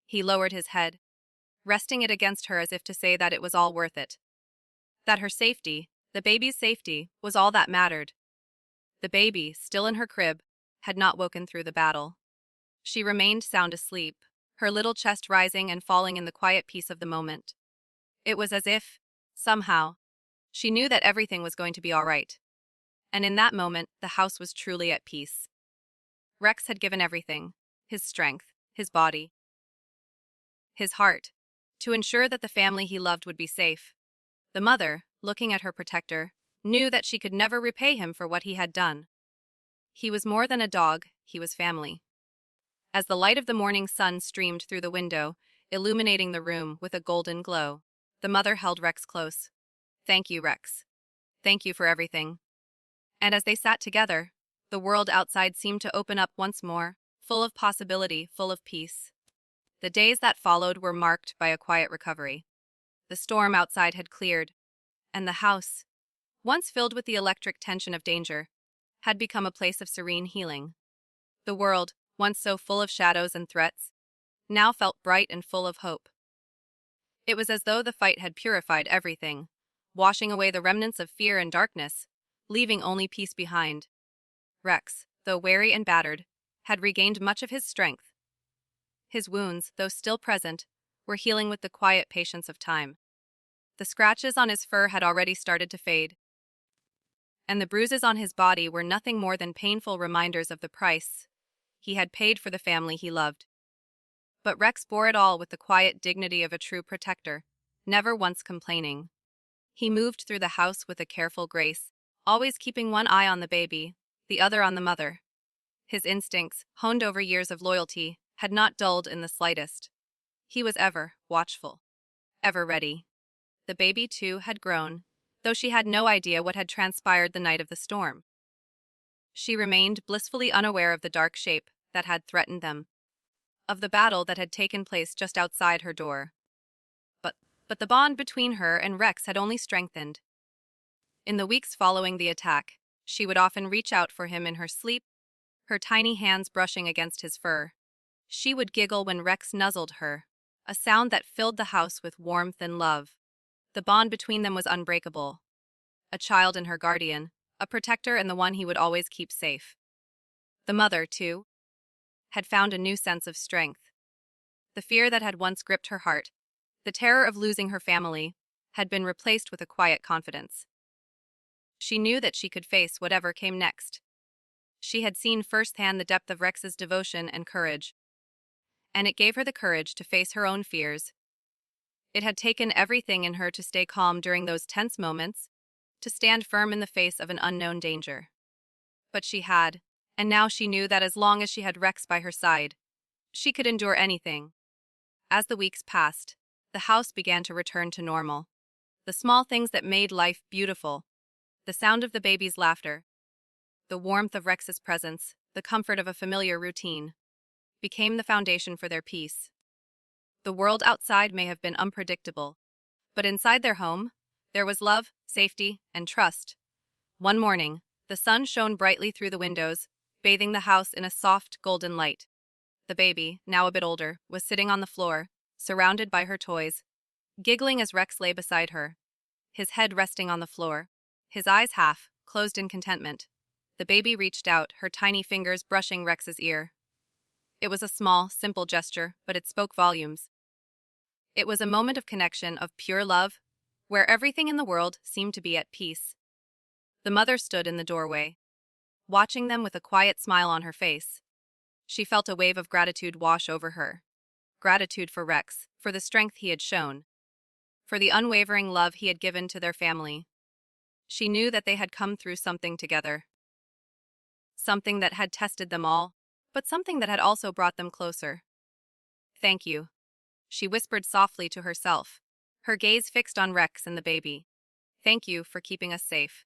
Speaker 1: He lowered his head, resting it against her as if to say that it was all worth it. That her safety, the baby's safety, was all that mattered. The baby, still in her crib, had not woken through the battle. She remained sound asleep, her little chest rising and falling in the quiet peace of the moment. It was as if, somehow, she knew that everything was going to be all right. And in that moment, the house was truly at peace. Rex had given everything, his strength, his body, his heart, to ensure that the family he loved would be safe. The mother, looking at her protector, knew that she could never repay him for what he had done. He was more than a dog, he was family. As the light of the morning sun streamed through the window, illuminating the room with a golden glow, the mother held Rex close. "Thank you, Rex. Thank you for everything." And as they sat together, the world outside seemed to open up once more, full of possibility, full of peace. The days that followed were marked by a quiet recovery. The storm outside had cleared, and the house, once filled with the electric tension of danger, had become a place of serene healing. The world, once so full of shadows and threats, now felt bright and full of hope. It was as though the fight had purified everything, washing away the remnants of fear and darkness, leaving only peace behind. Rex, though weary and battered, had regained much of his strength. His wounds, though still present, were healing with the quiet patience of time. The scratches on his fur had already started to fade, and the bruises on his body were nothing more than painful reminders of the price he had paid for the family he loved. But Rex bore it all with the quiet dignity of a true protector, never once complaining. He moved through the house with a careful grace, always keeping one eye on the baby, the other on the mother. His instincts, honed over years of loyalty, had not dulled in the slightest. He was ever watchful, ever ready. The baby, too, had grown, though she had no idea what had transpired the night of the storm. She remained blissfully unaware of the dark shape that had threatened them, of the battle that had taken place just outside her door. But the bond between her and Rex had only strengthened. In the weeks following the attack, she would often reach out for him in her sleep, her tiny hands brushing against his fur. She would giggle when Rex nuzzled her, a sound that filled the house with warmth and love. The bond between them was unbreakable. A child and her guardian, a protector and the one he would always keep safe. The mother, too, had found a new sense of strength. The fear that had once gripped her heart, the terror of losing her family, had been replaced with a quiet confidence. She knew that she could face whatever came next. She had seen firsthand the depth of Rex's devotion and courage, and it gave her the courage to face her own fears. It had taken everything in her to stay calm during those tense moments, to stand firm in the face of an unknown danger. But she had, and now she knew that as long as she had Rex by her side, she could endure anything. As the weeks passed, the house began to return to normal. The small things that made life beautiful, the sound of the baby's laughter, the warmth of Rex's presence, the comfort of a familiar routine, became the foundation for their peace. The world outside may have been unpredictable, but inside their home, there was love, safety, and trust. One morning, the sun shone brightly through the windows, bathing the house in a soft, golden light. The baby, now a bit older, was sitting on the floor, surrounded by her toys, giggling as Rex lay beside her, his head resting on the floor, his eyes half closed in contentment. The baby reached out, her tiny fingers brushing Rex's ear. It was a small, simple gesture, but it spoke volumes. It was a moment of connection, of pure love, where everything in the world seemed to be at peace. The mother stood in the doorway, watching them with a quiet smile on her face. She felt a wave of gratitude wash over her. Gratitude for Rex, for the strength he had shown, for the unwavering love he had given to their family. She knew that they had come through something together. Something that had tested them all, but something that had also brought them closer. "Thank you," she whispered softly to herself, her gaze fixed on Rex and the baby. "Thank you for keeping us safe."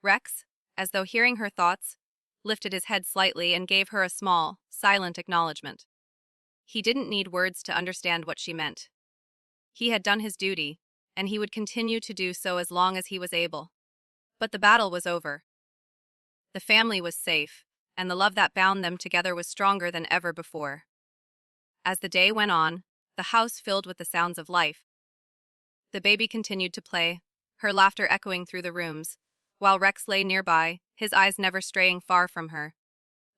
Speaker 1: Rex, as though hearing her thoughts, lifted his head slightly and gave her a small, silent acknowledgement. He didn't need words to understand what she meant. He had done his duty, and he would continue to do so as long as he was able. But the battle was over. The family was safe, and the love that bound them together was stronger than ever before. As the day went on, the house filled with the sounds of life. The baby continued to play, her laughter echoing through the rooms, while Rex lay nearby, his eyes never straying far from her.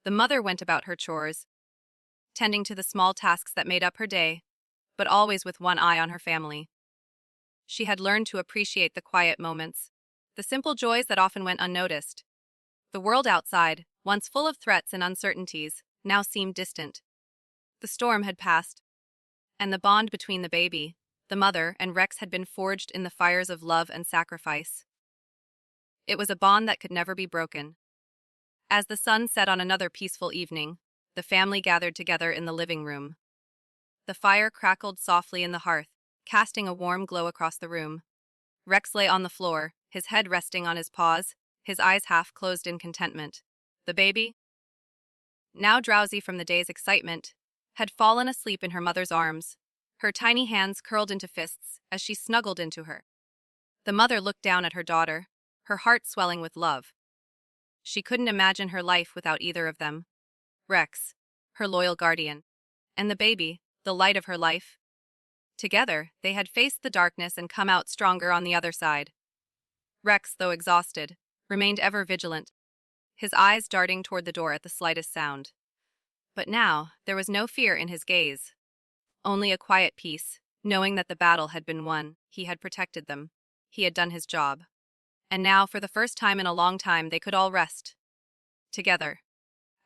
Speaker 1: The mother went about her chores, tending to the small tasks that made up her day, but always with one eye on her family. She had learned to appreciate the quiet moments, the simple joys that often went unnoticed. The world outside, once full of threats and uncertainties, now seemed distant. The storm had passed, and the bond between the baby, the mother, and Rex had been forged in the fires of love and sacrifice. It was a bond that could never be broken. As the sun set on another peaceful evening, the family gathered together in the living room. The fire crackled softly in the hearth, casting a warm glow across the room. Rex lay on the floor, his head resting on his paws, his eyes half closed in contentment. The baby, now drowsy from the day's excitement, had fallen asleep in her mother's arms, her tiny hands curled into fists as she snuggled into her. The mother looked down at her daughter, her heart swelling with love. She couldn't imagine her life without either of them. Rex, her loyal guardian, and the baby, the light of her life. Together, they had faced the darkness and come out stronger on the other side. Rex, though exhausted, remained ever vigilant, his eyes darting toward the door at the slightest sound. But now, there was no fear in his gaze. Only a quiet peace, knowing that the battle had been won, he had protected them. He had done his job. And now, for the first time in a long time, they could all rest. Together.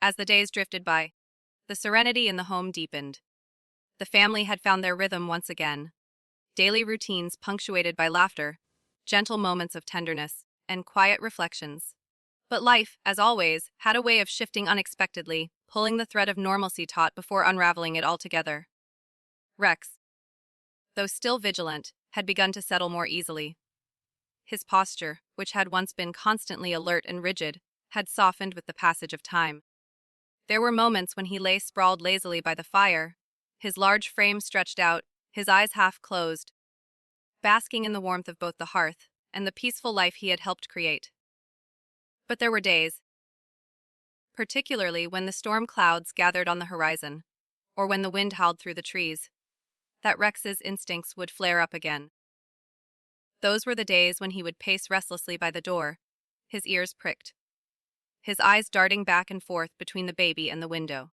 Speaker 1: As the days drifted by, the serenity in the home deepened. The family had found their rhythm once again. Daily routines punctuated by laughter, gentle moments of tenderness, and quiet reflections. But life, as always, had a way of shifting unexpectedly, pulling the thread of normalcy taut before unraveling it altogether. Rex, though still vigilant, had begun to settle more easily. His posture, which had once been constantly alert and rigid, had softened with the passage of time. There were moments when he lay sprawled lazily by the fire, his large frame stretched out, his eyes half closed, basking in the warmth of both the hearth and the peaceful life he had helped create. But there were days, particularly when the storm clouds gathered on the horizon, or when the wind howled through the trees, that Rex's instincts would flare up again. Those were the days when he would pace restlessly by the door, his ears pricked, his eyes darting back and forth between the baby and the window.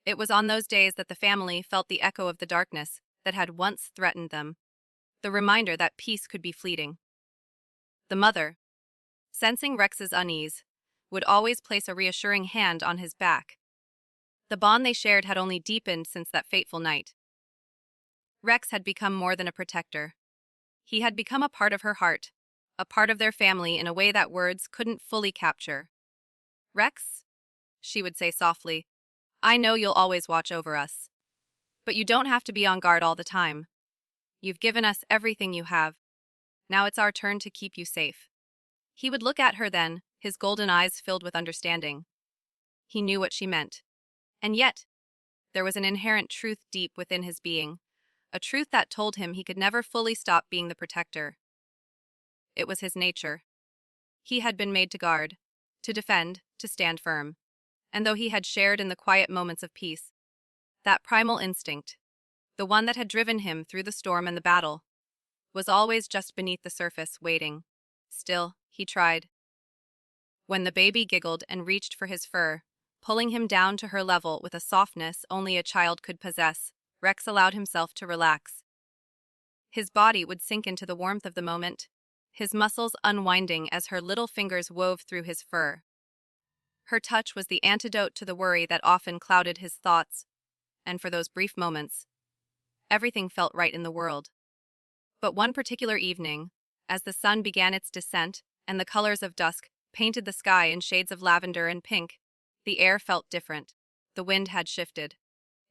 Speaker 1: It was on those days that the family felt the echo of the darkness that had once threatened them, the reminder that peace could be fleeting. The mother, sensing Rex's unease, would always place a reassuring hand on his back. The bond they shared had only deepened since that fateful night. Rex had become more than a protector. He had become a part of her heart, a part of their family in a way that words couldn't fully capture. "Rex," she would say softly, "I know you'll always watch over us. But you don't have to be on guard all the time. You've given us everything you have. Now it's our turn to keep you safe." He would look at her then, his golden eyes filled with understanding. He knew what she meant. And yet, there was an inherent truth deep within his being, a truth that told him he could never fully stop being the protector. It was his nature. He had been made to guard, to defend, to stand firm. And though he had shared in the quiet moments of peace, that primal instinct, the one that had driven him through the storm and the battle, was always just beneath the surface, waiting. Still, he tried. When the baby giggled and reached for his fur, pulling him down to her level with a softness only a child could possess, Rex allowed himself to relax. His body would sink into the warmth of the moment, his muscles unwinding as her little fingers wove through his fur. Her touch was the antidote to the worry that often clouded his thoughts, and for those brief moments, everything felt right in the world. But one particular evening, as the sun began its descent and the colors of dusk painted the sky in shades of lavender and pink, the air felt different. The wind had shifted.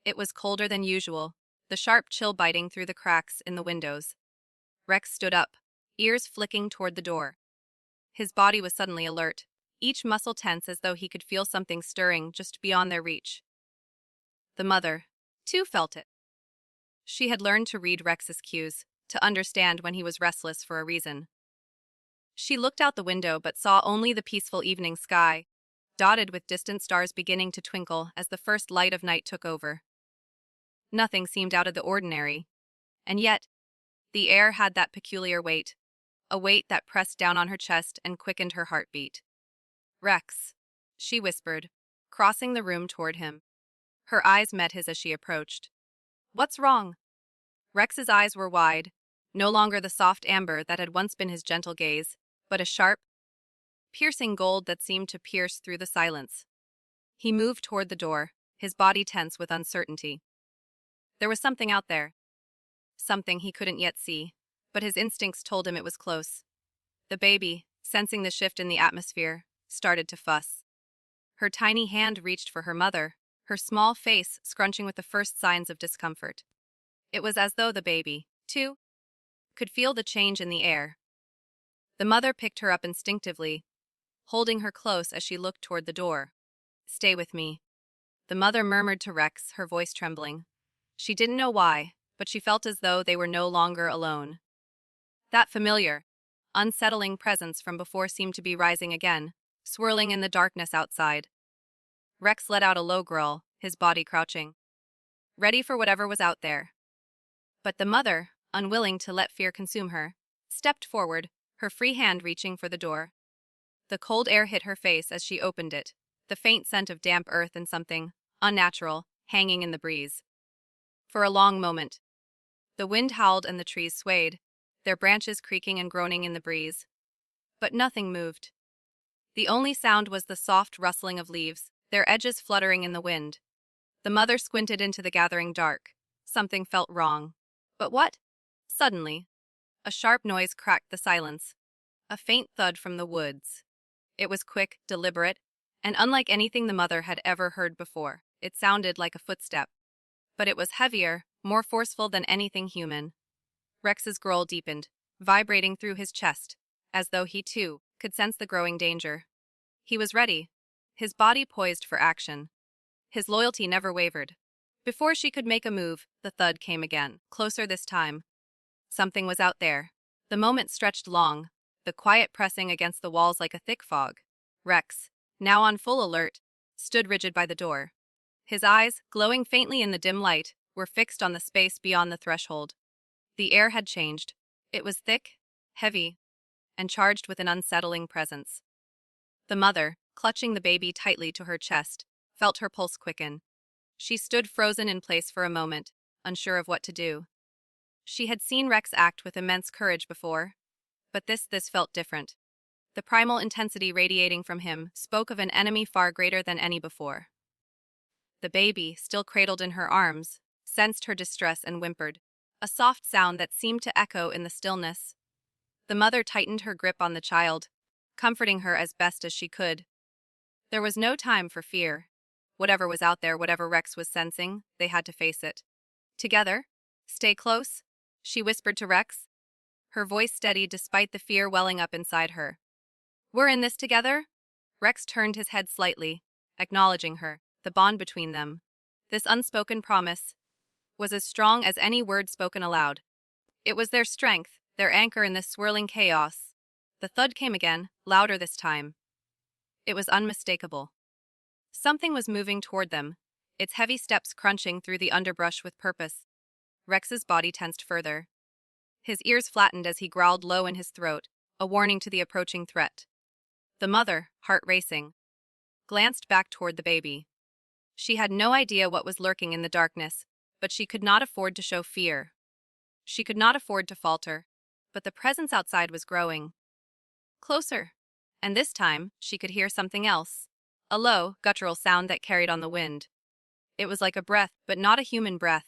Speaker 1: It was colder than usual, the sharp chill biting through the cracks in the windows. Rex stood up, ears flicking toward the door. His body was suddenly alert, each muscle tense as though he could feel something stirring just beyond their reach. The mother, too, felt it. She had learned to read Rex's cues, to understand when he was restless for a reason. She looked out the window but saw only the peaceful evening sky, dotted with distant stars beginning to twinkle as the first light of night took over. Nothing seemed out of the ordinary, and yet, the air had that peculiar weight, a weight that pressed down on her chest and quickened her heartbeat. "Rex," she whispered, crossing the room toward him. Her eyes met his as she approached. "What's wrong?" Rex's eyes were wide, no longer the soft amber that had once been his gentle gaze, but a sharp, piercing gold that seemed to pierce through the silence. He moved toward the door, his body tense with uncertainty. There was something out there. Something he couldn't yet see, but his instincts told him it was close. The baby, sensing the shift in the atmosphere, started to fuss. Her tiny hand reached for her mother, her small face scrunching with the first signs of discomfort. It was as though the baby, too, could feel the change in the air. The mother picked her up instinctively, holding her close as she looked toward the door. "Stay with me," the mother murmured to Rex, her voice trembling. She didn't know why, but she felt as though they were no longer alone. That familiar, unsettling presence from before seemed to be rising again, swirling in the darkness outside. Rex let out a low growl, his body crouching. ready for whatever was out there. But the mother, unwilling to let fear consume her, stepped forward, her free hand reaching for the door. The cold air hit her face as she opened it, the faint scent of damp earth and something unnatural hanging in the breeze. For a long moment, the wind howled and the trees swayed, their branches creaking and groaning in the breeze. But nothing moved. The only sound was the soft rustling of leaves, their edges fluttering in the wind. The mother squinted into the gathering dark. Something felt wrong. But what? Suddenly, a sharp noise cracked the silence. A faint thud from the woods. It was quick, deliberate, and unlike anything the mother had ever heard before. It sounded like a footstep. But it was heavier, more forceful than anything human. Rex's growl deepened, vibrating through his chest, as though he, too, could sense the growing danger. He was ready, his body poised for action. His loyalty never wavered. Before she could make a move, the thud came again, closer this time. Something was out there. The moment stretched long, the quiet pressing against the walls like a thick fog. Rex, now on full alert, stood rigid by the door. His eyes, glowing faintly in the dim light, were fixed on the space beyond the threshold. The air had changed. It was thick, heavy, and charged with an unsettling presence. The mother, clutching the baby tightly to her chest, felt her pulse quicken. She stood frozen in place for a moment, unsure of what to do. She had seen Rex act with immense courage before, but this felt different. The primal intensity radiating from him spoke of an enemy far greater than any before. The baby, still cradled in her arms, sensed her distress and whimpered, a soft sound that seemed to echo in the stillness. The mother tightened her grip on the child, comforting her as best as she could. There was no time for fear. Whatever was out there, whatever Rex was sensing, they had to face it. Together, stay close, she whispered to Rex, her voice steady despite the fear welling up inside her. We're in this together? Rex turned his head slightly, acknowledging her, the bond between them. This unspoken promise was as strong as any word spoken aloud. It was their strength, their anchor in this swirling chaos. The thud came again, louder this time. It was unmistakable. Something was moving toward them, its heavy steps crunching through the underbrush with purpose. Rex's body tensed further. His ears flattened as he growled low in his throat, a warning to the approaching threat. The mother, heart racing, glanced back toward the baby. She had no idea what was lurking in the darkness, but she could not afford to show fear. She could not afford to falter, but the presence outside was growing. Closer. And this time, she could hear something else. A low, guttural sound that carried on the wind. It was like a breath, but not a human breath.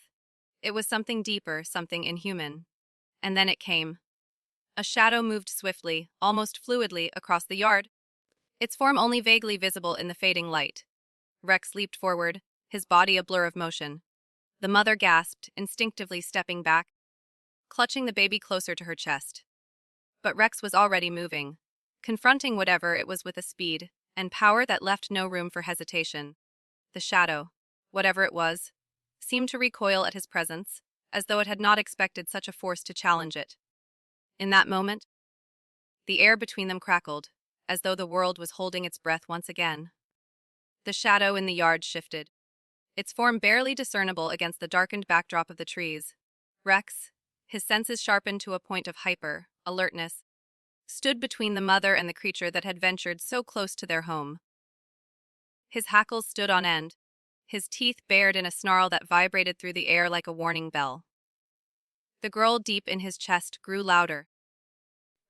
Speaker 1: It was something deeper, something inhuman. And then it came. A shadow moved swiftly, almost fluidly, across the yard, its form only vaguely visible in the fading light. Rex leaped forward, his body a blur of motion. The mother gasped, instinctively stepping back, clutching the baby closer to her chest. But Rex was already moving, confronting whatever it was with a speed and power that left no room for hesitation. The shadow, whatever it was, seemed to recoil at his presence, as though it had not expected such a force to challenge it. In that moment, the air between them crackled, as though the world was holding its breath once again. The shadow in the yard shifted, its form barely discernible against the darkened backdrop of the trees. Rex, his senses sharpened to a point of alertness, stood between the mother and the creature that had ventured so close to their home. His hackles stood on end, his teeth bared in a snarl that vibrated through the air like a warning bell. The growl deep in his chest grew louder,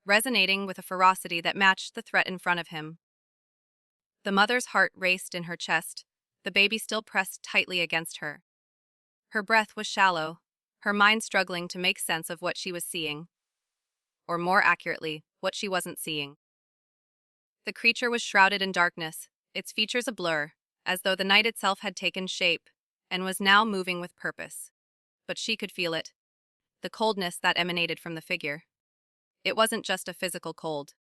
Speaker 1: resonating with a ferocity that matched the threat in front of him. The mother's heart raced in her chest, the baby still pressed tightly against her. Her breath was shallow, her mind struggling to make sense of what she was seeing. Or more accurately, what she wasn't seeing. The creature was shrouded in darkness, its features a blur, as though the night itself had taken shape and was now moving with purpose. But she could feel it, the coldness that emanated from the figure. It wasn't just a physical cold.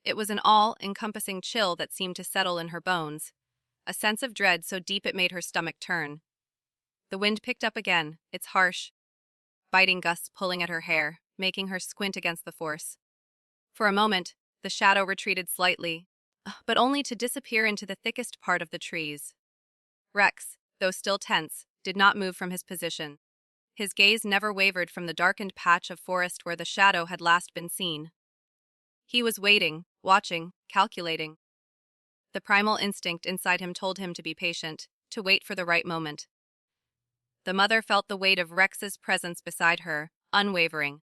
Speaker 1: It was an all-encompassing chill that seemed to settle in her bones, a sense of dread so deep it made her stomach turn. The wind picked up again, its harsh, biting gusts pulling at her hair, making her squint against the force. For a moment, the shadow retreated slightly, but only to disappear into the thickest part of the trees. Rex, though still tense, did not move from his position. His gaze never wavered from the darkened patch of forest where the shadow had last been seen. He was waiting, watching, calculating. The primal instinct inside him told him to be patient, to wait for the right moment. The mother felt the weight of Rex's presence beside her, unwavering.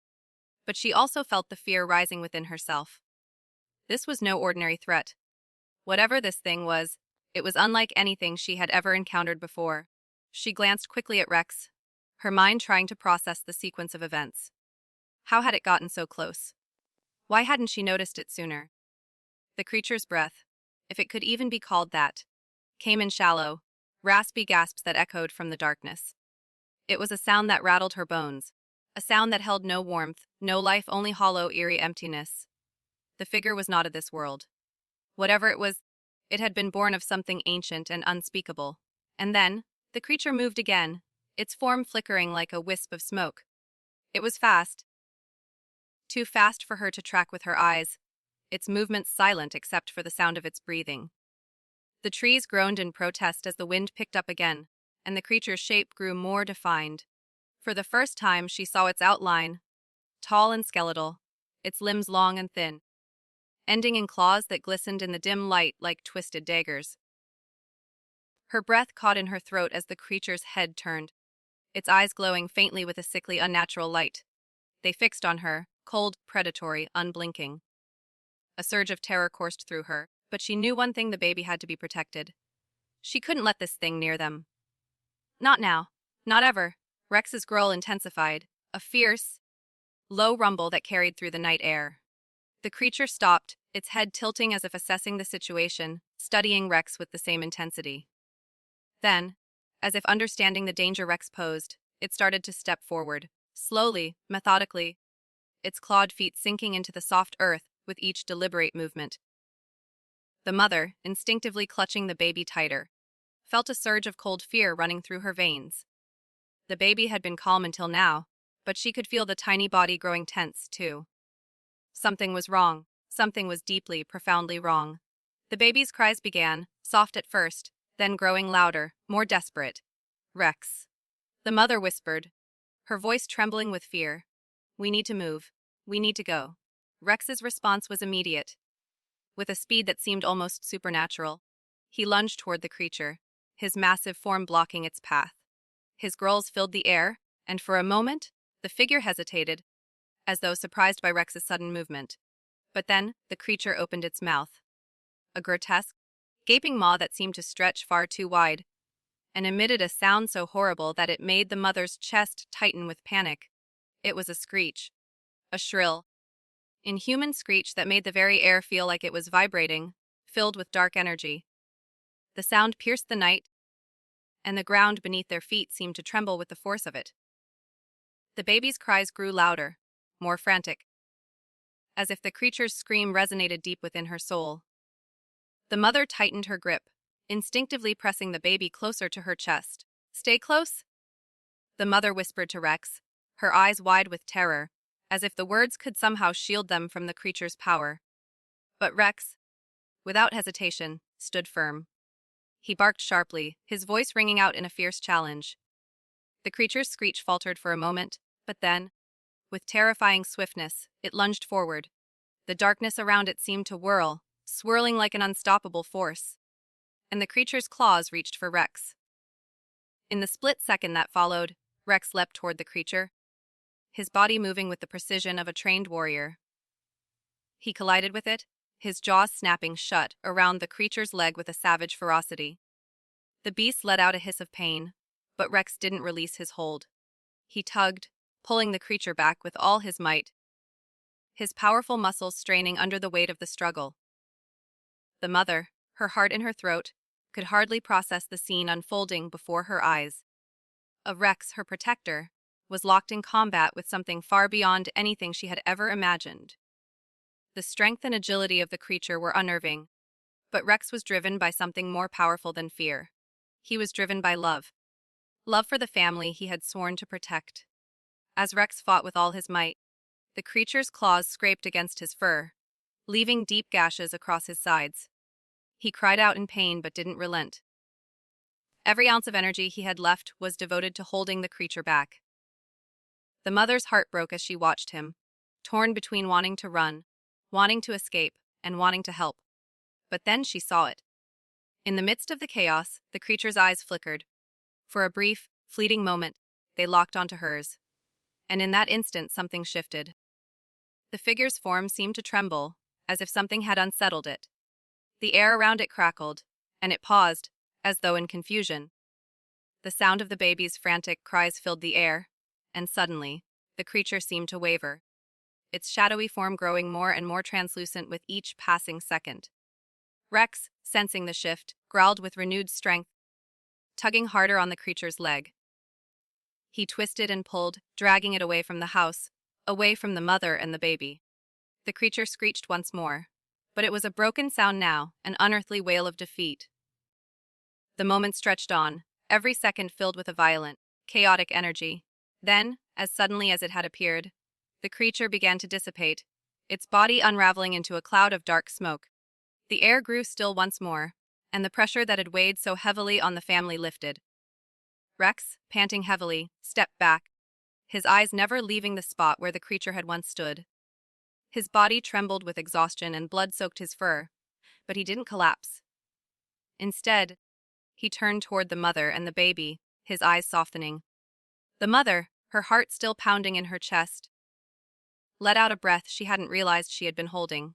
Speaker 1: But she also felt the fear rising within herself. This was no ordinary threat. Whatever this thing was, it was unlike anything she had ever encountered before. She glanced quickly at Rex, her mind trying to process the sequence of events. How had it gotten so close? Why hadn't she noticed it sooner? The creature's breath, if it could even be called that, came in shallow, raspy gasps that echoed from the darkness. It was a sound that rattled her bones, a sound that held no warmth, no life, only hollow, eerie emptiness. The figure was not of this world. Whatever it was, it had been born of something ancient and unspeakable. And then, the creature moved again, its form flickering like a wisp of smoke. It was fast. Too fast for her to track with her eyes, its movements silent except for the sound of its breathing. The trees groaned in protest as the wind picked up again, and the creature's shape grew more defined. For the first time she saw its outline, tall and skeletal, its limbs long and thin, ending in claws that glistened in the dim light like twisted daggers. Her breath caught in her throat as the creature's head turned, its eyes glowing faintly with a sickly, unnatural light. They fixed on her, cold, predatory, unblinking. A surge of terror coursed through her, but she knew one thing: the baby had to be protected. She couldn't let this thing near them. Not now. Not ever. Rex's growl intensified, a fierce, low rumble that carried through the night air. The creature stopped, its head tilting as if assessing the situation, studying Rex with the same intensity. Then, as if understanding the danger Rex posed, it started to step forward, slowly, methodically, its clawed feet sinking into the soft earth with each deliberate movement. The mother, instinctively clutching the baby tighter, felt a surge of cold fear running through her veins. The baby had been calm until now, but she could feel the tiny body growing tense, too. Something was wrong. Something was deeply, profoundly wrong. The baby's cries began, soft at first, then growing louder, more desperate. "Rex," the mother whispered, her voice trembling with fear. "We need to move. We need to go." Rex's response was immediate. With a speed that seemed almost supernatural, he lunged toward the creature, his massive form blocking its path. His growls filled the air, and for a moment, the figure hesitated, as though surprised by Rex's sudden movement. But then, the creature opened its mouth. A grotesque, gaping maw that seemed to stretch far too wide, and emitted a sound so horrible that it made the mother's chest tighten with panic. It was a screech. A shrill, inhuman screech that made the very air feel like it was vibrating, filled with dark energy. The sound pierced the night, and the ground beneath their feet seemed to tremble with the force of it. The baby's cries grew louder, more frantic, as if the creature's scream resonated deep within her soul. The mother tightened her grip, instinctively pressing the baby closer to her chest. "Stay close," the mother whispered to Rex, her eyes wide with terror, as if the words could somehow shield them from the creature's power. But Rex, without hesitation, stood firm. He barked sharply, his voice ringing out in a fierce challenge. The creature's screech faltered for a moment, but then, with terrifying swiftness, it lunged forward. The darkness around it seemed to whirl, swirling like an unstoppable force. And the creature's claws reached for Rex. In the split second that followed, Rex leapt toward the creature, his body moving with the precision of a trained warrior. He collided with it, his jaws snapping shut around the creature's leg with a savage ferocity. The beast let out a hiss of pain, but Rex didn't release his hold. He tugged, pulling the creature back with all his might, his powerful muscles straining under the weight of the struggle. The mother, her heart in her throat, could hardly process the scene unfolding before her eyes. Rex, her protector, was locked in combat with something far beyond anything she had ever imagined. The strength and agility of the creature were unnerving, but Rex was driven by something more powerful than fear. He was driven by love. Love for the family he had sworn to protect. As Rex fought with all his might, the creature's claws scraped against his fur, leaving deep gashes across his sides. He cried out in pain but didn't relent. Every ounce of energy he had left was devoted to holding the creature back. The mother's heart broke as she watched him, torn between wanting to run, wanting to escape, and wanting to help. But then she saw it. In the midst of the chaos, the creature's eyes flickered. For a brief, fleeting moment, they locked onto hers. And in that instant, something shifted. The figure's form seemed to tremble, as if something had unsettled it. The air around it crackled, and it paused, as though in confusion. The sound of the baby's frantic cries filled the air, and suddenly, the creature seemed to waver, its shadowy form growing more and more translucent with each passing second. Rex, sensing the shift, growled with renewed strength, tugging harder on the creature's leg. He twisted and pulled, dragging it away from the house, away from the mother and the baby. The creature screeched once more, but it was a broken sound now, an unearthly wail of defeat. The moment stretched on, every second filled with a violent, chaotic energy. Then, as suddenly as it had appeared, the creature began to dissipate, its body unraveling into a cloud of dark smoke. The air grew still once more, and the pressure that had weighed so heavily on the family lifted. Rex, panting heavily, stepped back, his eyes never leaving the spot where the creature had once stood. His body trembled with exhaustion and blood soaked his fur, but he didn't collapse. Instead, he turned toward the mother and the baby, his eyes softening. The mother, her heart still pounding in her chest, let out a breath she hadn't realized she had been holding.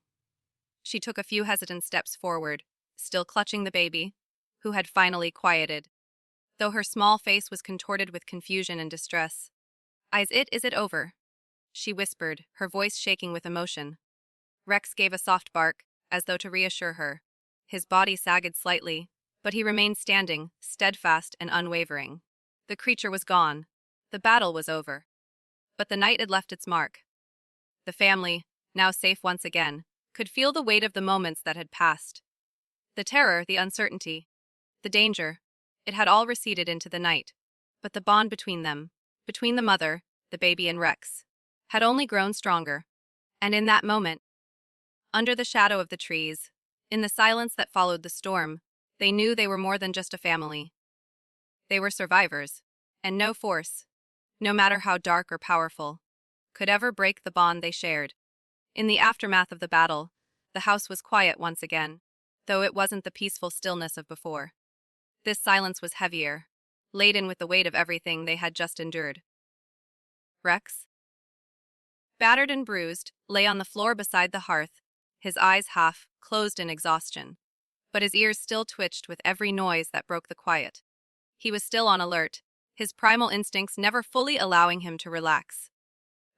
Speaker 1: She took a few hesitant steps forward, still clutching the baby, who had finally quieted, though her small face was contorted with confusion and distress. Is it over?" she whispered, her voice shaking with emotion. Rex gave a soft bark, as though to reassure her. His body sagged slightly, but he remained standing, steadfast and unwavering. The creature was gone. The battle was over. But the night had left its mark. The family, now safe once again, could feel the weight of the moments that had passed. The terror, the uncertainty, the danger, it had all receded into the night. But the bond between them, between the mother, the baby and Rex, had only grown stronger. And in that moment, under the shadow of the trees, in the silence that followed the storm, they knew they were more than just a family. They were survivors, and no force, no matter how dark or powerful, could ever break the bond they shared. In the aftermath of the battle, the house was quiet once again, though it wasn't the peaceful stillness of before. This silence was heavier, laden with the weight of everything they had just endured. Rex, battered and bruised, lay on the floor beside the hearth, his eyes half closed in exhaustion, but his ears still twitched with every noise that broke the quiet. He was still on alert, his primal instincts never fully allowing him to relax.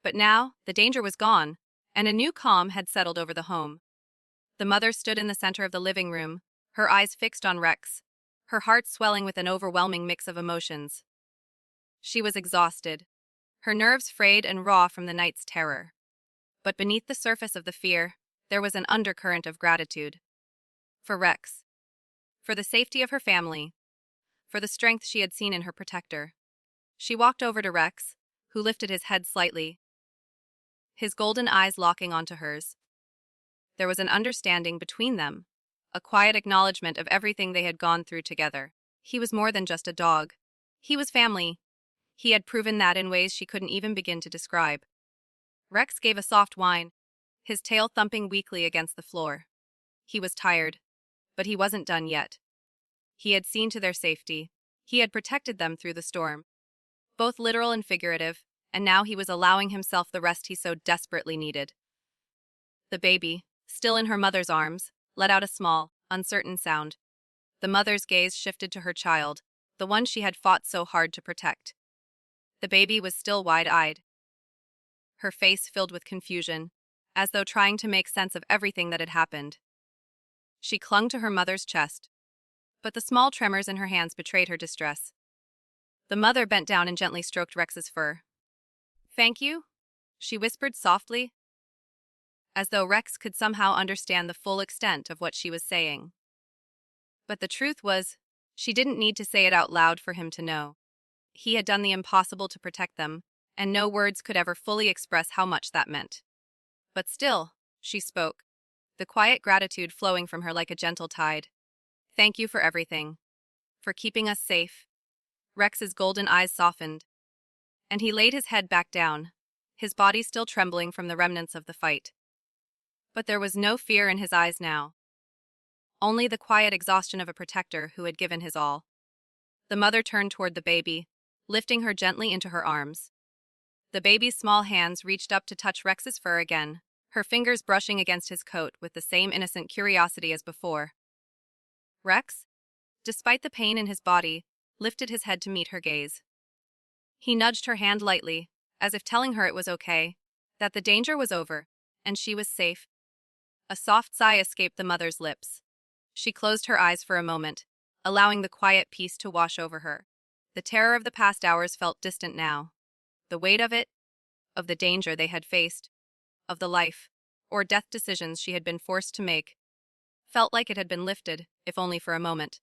Speaker 1: But now, the danger was gone, and a new calm had settled over the home. The mother stood in the center of the living room, her eyes fixed on Rex, her heart swelling with an overwhelming mix of emotions. She was exhausted, her nerves frayed and raw from the night's terror. But beneath the surface of the fear, there was an undercurrent of gratitude. For Rex. For the safety of her family. For the strength she had seen in her protector. She walked over to Rex, who lifted his head slightly, his golden eyes locking onto hers. There was an understanding between them, a quiet acknowledgement of everything they had gone through together. He was more than just a dog. He was family. He had proven that in ways she couldn't even begin to describe. Rex gave a soft whine, his tail thumping weakly against the floor. He was tired, but he wasn't done yet. He had seen to their safety. He had protected them through the storm, both literal and figurative, and now he was allowing himself the rest he so desperately needed. The baby, still in her mother's arms, let out a small, uncertain sound. The mother's gaze shifted to her child, the one she had fought so hard to protect. The baby was still wide-eyed, her face filled with confusion, as though trying to make sense of everything that had happened. She clung to her mother's chest, but the small tremors in her hands betrayed her distress. The mother bent down and gently stroked Rex's fur. "Thank you," she whispered softly, as though Rex could somehow understand the full extent of what she was saying. But the truth was, she didn't need to say it out loud for him to know. He had done the impossible to protect them, and no words could ever fully express how much that meant. But still, she spoke, the quiet gratitude flowing from her like a gentle tide. "Thank you for everything. for keeping us safe." Rex's golden eyes softened, and he laid his head back down, his body still trembling from the remnants of the fight. But there was no fear in his eyes now, only the quiet exhaustion of a protector who had given his all. The mother turned toward the baby, lifting her gently into her arms. The baby's small hands reached up to touch Rex's fur again, her fingers brushing against his coat with the same innocent curiosity as before. Rex, despite the pain in his body, lifted his head to meet her gaze. He nudged her hand lightly, as if telling her it was okay, that the danger was over, and she was safe. A soft sigh escaped the mother's lips. She closed her eyes for a moment, allowing the quiet peace to wash over her. The terror of the past hours felt distant now. The weight of it, of the danger they had faced, of the life or death decisions she had been forced to make, felt like it had been lifted, if only for a moment.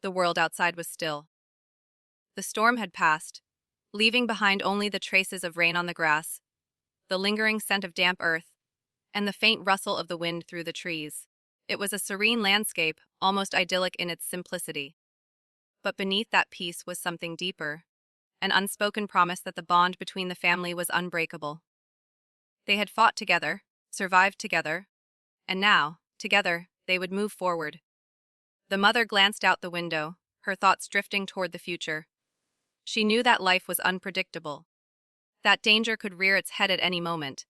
Speaker 1: The world outside was still. The storm had passed, leaving behind only the traces of rain on the grass, the lingering scent of damp earth, and the faint rustle of the wind through the trees. It was a serene landscape, almost idyllic in its simplicity. But beneath that peace was something deeper, an unspoken promise that the bond between the family was unbreakable. They had fought together, survived together, and now, together, they would move forward. The mother glanced out the window, her thoughts drifting toward the future. She knew that life was unpredictable, that danger could rear its head at any moment,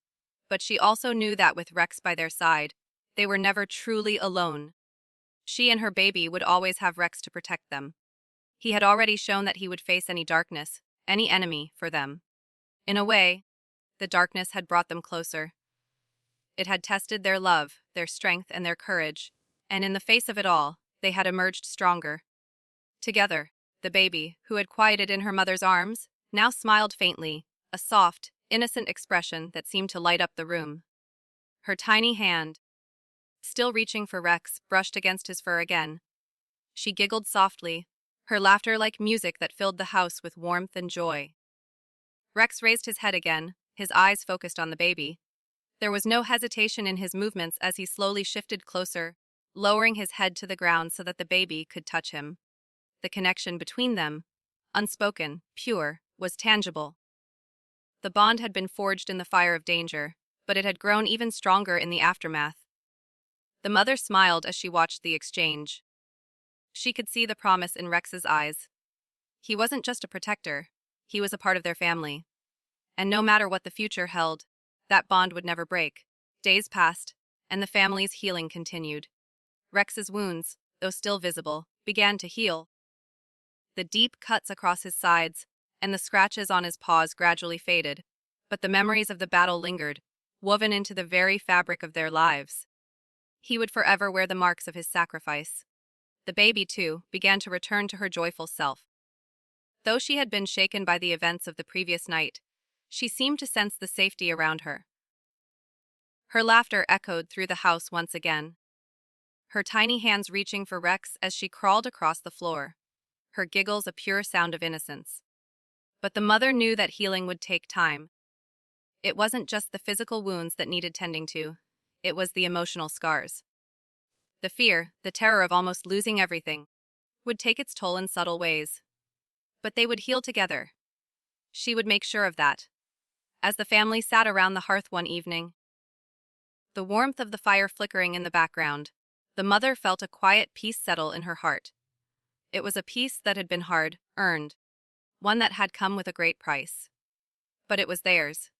Speaker 1: but she also knew that with Rex by their side, they were never truly alone. She and her baby would always have Rex to protect them. He had already shown that he would face any darkness, any enemy, for them. In a way, the darkness had brought them closer. It had tested their love, their strength, and their courage, and in the face of it all, they had emerged stronger. Together, the baby, who had quieted in her mother's arms, now smiled faintly, a soft, innocent expression that seemed to light up the room. Her tiny hand, still reaching for Rex, brushed against his fur again. She giggled softly, her laughter like music that filled the house with warmth and joy. Rex raised his head again, his eyes focused on the baby. There was no hesitation in his movements as he slowly shifted closer, lowering his head to the ground so that the baby could touch him. The connection between them, unspoken, pure, was tangible. The bond had been forged in the fire of danger, but it had grown even stronger in the aftermath. The mother smiled as she watched the exchange. She could see the promise in Rex's eyes. He wasn't just a protector, he was a part of their family. And no matter what the future held, that bond would never break. Days passed, and the family's healing continued. Rex's wounds, though still visible, began to heal. The deep cuts across his sides and the scratches on his paws gradually faded, but the memories of the battle lingered, woven into the very fabric of their lives. He would forever wear the marks of his sacrifice. The baby, too, began to return to her joyful self. Though she had been shaken by the events of the previous night, she seemed to sense the safety around her. Her laughter echoed through the house once again, her tiny hands reaching for Rex as she crawled across the floor, her giggles a pure sound of innocence. But the mother knew that healing would take time. It wasn't just the physical wounds that needed tending to, it was the emotional scars. The fear, the terror of almost losing everything, would take its toll in subtle ways. But they would heal together. She would make sure of that. As the family sat around the hearth one evening, the warmth of the fire flickering in the background, the mother felt a quiet peace settle in her heart. It was a peace that had been hard, earned, one that had come with a great price. But it was theirs.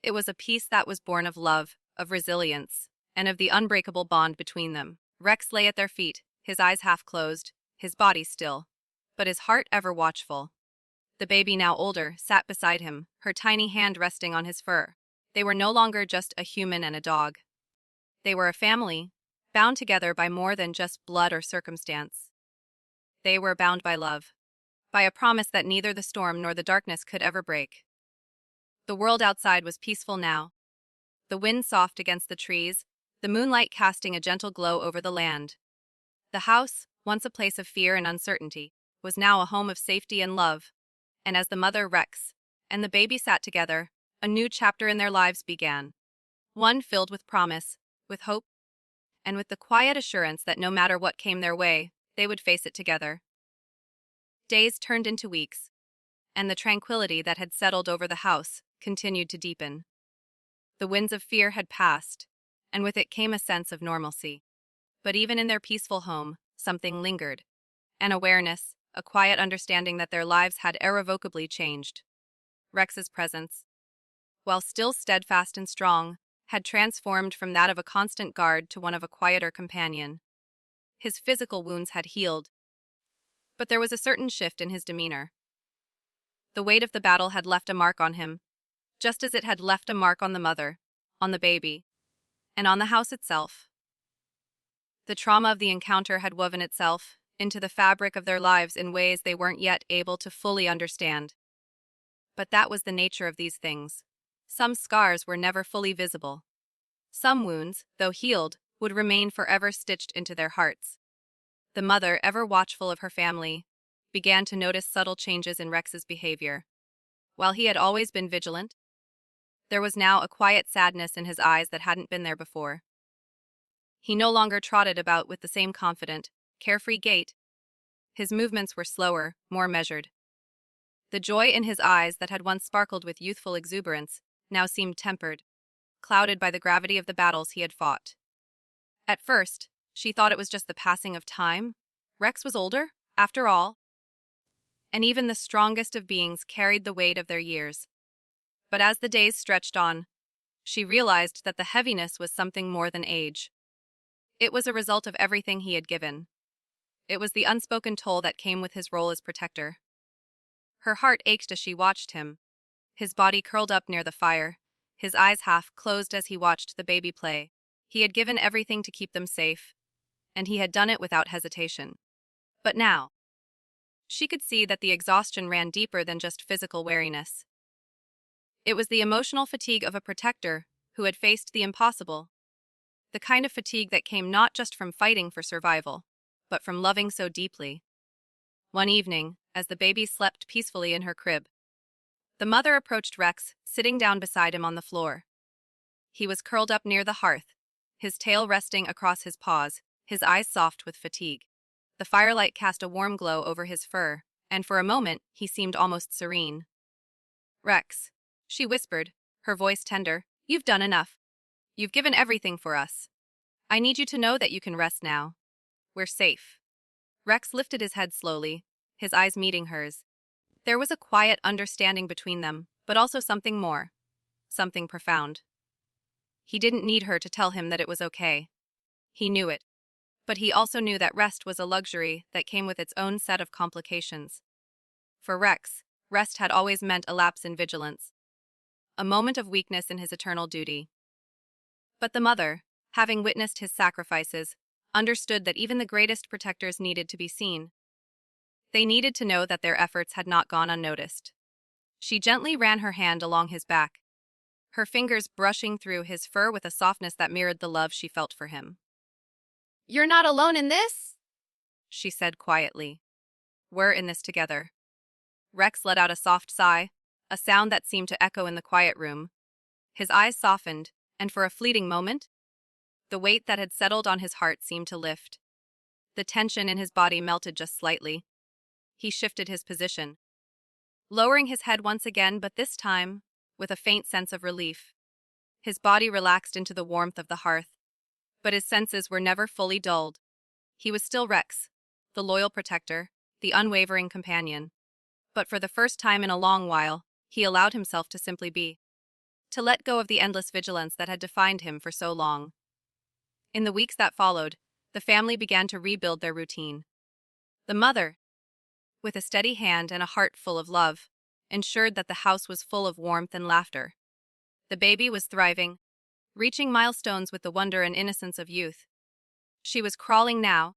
Speaker 1: It was a peace that was born of love, of resilience, and of the unbreakable bond between them. Rex lay at their feet, his eyes half closed, his body still, but his heart ever watchful. The baby, now older, sat beside him, her tiny hand resting on his fur. They were no longer just a human and a dog. They were a family, bound together by more than just blood or circumstance. They were bound by love, by a promise that neither the storm nor the darkness could ever break. The world outside was peaceful now, the wind soft against the trees, the moonlight casting a gentle glow over the land. The house, once a place of fear and uncertainty, was now a home of safety and love. And as the mother, Rex, and the baby sat together, a new chapter in their lives began. One filled with promise, with hope, and with the quiet assurance that no matter what came their way, they would face it together. Days turned into weeks, and the tranquility that had settled over the house continued to deepen. The winds of fear had passed, and with it came a sense of normalcy. But even in their peaceful home, something lingered. An awareness, a quiet understanding that their lives had irrevocably changed. Rex's presence, while still steadfast and strong, had transformed from that of a constant guard to one of a quieter companion. His physical wounds had healed, but there was a certain shift in his demeanor. The weight of the battle had left a mark on him, just as it had left a mark on the mother, on the baby, and on the house itself. The trauma of the encounter had woven itself into the fabric of their lives in ways they weren't yet able to fully understand. But that was the nature of these things. Some scars were never fully visible. Some wounds, though healed, would remain forever stitched into their hearts. The mother, ever watchful of her family, began to notice subtle changes in Rex's behavior. While he had always been vigilant, there was now a quiet sadness in his eyes that hadn't been there before. He no longer trotted about with the same confident, carefree gait. His movements were slower, more measured. The joy in his eyes that had once sparkled with youthful exuberance now seemed tempered, clouded by the gravity of the battles he had fought. At first, she thought it was just the passing of time. Rex was older, after all, and even the strongest of beings carried the weight of their years. But as the days stretched on, she realized that the heaviness was something more than age. It was a result of everything he had given. It was the unspoken toll that came with his role as protector. Her heart ached as she watched him, his body curled up near the fire, his eyes half closed as he watched the baby play. He had given everything to keep them safe, and he had done it without hesitation. But now, she could see that the exhaustion ran deeper than just physical weariness. It was the emotional fatigue of a protector who had faced the impossible, the kind of fatigue that came not just from fighting for survival, but from loving so deeply. One evening, as the baby slept peacefully in her crib, the mother approached Rex, sitting down beside him on the floor. He was curled up near the hearth, his tail resting across his paws, his eyes soft with fatigue. The firelight cast a warm glow over his fur, and for a moment he seemed almost serene. "Rex," she whispered, her voice tender, "you've done enough. You've given everything for us. I need you to know that you can rest now. We're safe." Rex lifted his head slowly, his eyes meeting hers. There was a quiet understanding between them, but also something more. Something profound. He didn't need her to tell him that it was okay. He knew it. But he also knew that rest was a luxury that came with its own set of complications. For Rex, rest had always meant a lapse in vigilance, a moment of weakness in his eternal duty. But the mother, having witnessed his sacrifices, understood that even the greatest protectors needed to be seen. They needed to know that their efforts had not gone unnoticed. She gently ran her hand along his back, her fingers brushing through his fur with a softness that mirrored the love she felt for him. "You're not alone in this," she said quietly. "We're in this together." Rex let out a soft sigh, a sound that seemed to echo in the quiet room. His eyes softened, and for a fleeting moment, the weight that had settled on his heart seemed to lift. The tension in his body melted just slightly. He shifted his position, lowering his head once again, but this time with a faint sense of relief. His body relaxed into the warmth of the hearth, but his senses were never fully dulled. He was still Rex, the loyal protector, the unwavering companion. But for the first time in a long while, he allowed himself to simply be, to let go of the endless vigilance that had defined him for so long. In the weeks that followed, the family began to rebuild their routine. The mother, with a steady hand and a heart full of love, ensured that the house was full of warmth and laughter. The baby was thriving, reaching milestones with the wonder and innocence of youth. She was crawling now,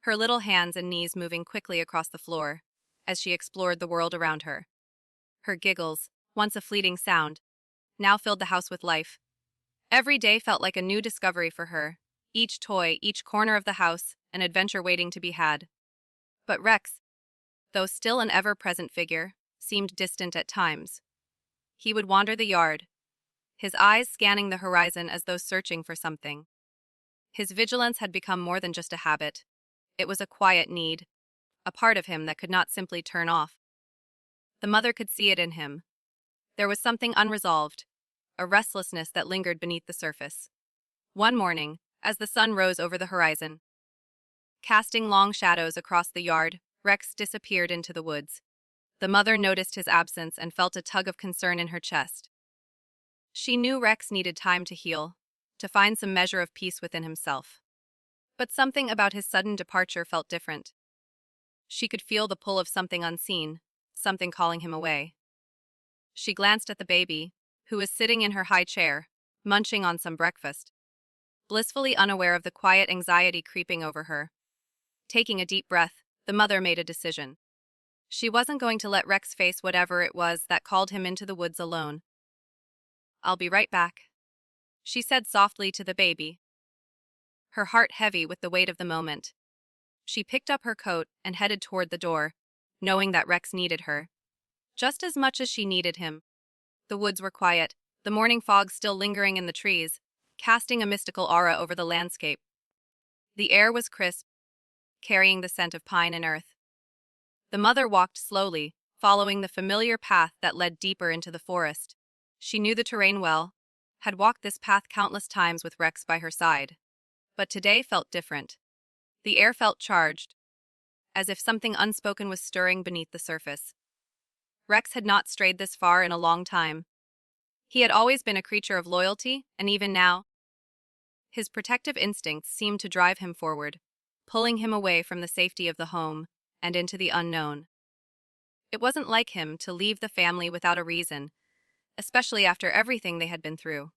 Speaker 1: her little hands and knees moving quickly across the floor as she explored the world around her. Her giggles, once a fleeting sound, now filled the house with life. Every day felt like a new discovery for her, each toy, each corner of the house, an adventure waiting to be had. But Rex, though still an ever-present figure, seemed distant at times. He would wander the yard, his eyes scanning the horizon as though searching for something. His vigilance had become more than just a habit. It was a quiet need, a part of him that could not simply turn off. The mother could see it in him. There was something unresolved, a restlessness that lingered beneath the surface. One morning, as the sun rose over the horizon, casting long shadows across the yard, Rex disappeared into the woods. The mother noticed his absence and felt a tug of concern in her chest. She knew Rex needed time to heal, to find some measure of peace within himself. But something about his sudden departure felt different. She could feel the pull of something unseen, something calling him away. She glanced at the baby, who was sitting in her high chair, munching on some breakfast, blissfully unaware of the quiet anxiety creeping over her. Taking a deep breath, the mother made a decision. She wasn't going to let Rex face whatever it was that called him into the woods alone. "I'll be right back," she said softly to the baby, her heart heavy with the weight of the moment. She picked up her coat and headed toward the door, knowing that Rex needed her just as much as she needed him. The woods were quiet, the morning fog still lingering in the trees, casting a mystical aura over the landscape. The air was crisp, carrying the scent of pine and earth. The mother walked slowly, following the familiar path that led deeper into the forest. She knew the terrain well, had walked this path countless times with Rex by her side. But today felt different. The air felt charged, as if something unspoken was stirring beneath the surface. Rex had not strayed this far in a long time. He had always been a creature of loyalty, and even now, his protective instincts seemed to drive him forward, pulling him away from the safety of the home and into the unknown. It wasn't like him to leave the family without a reason, especially after everything they had been through.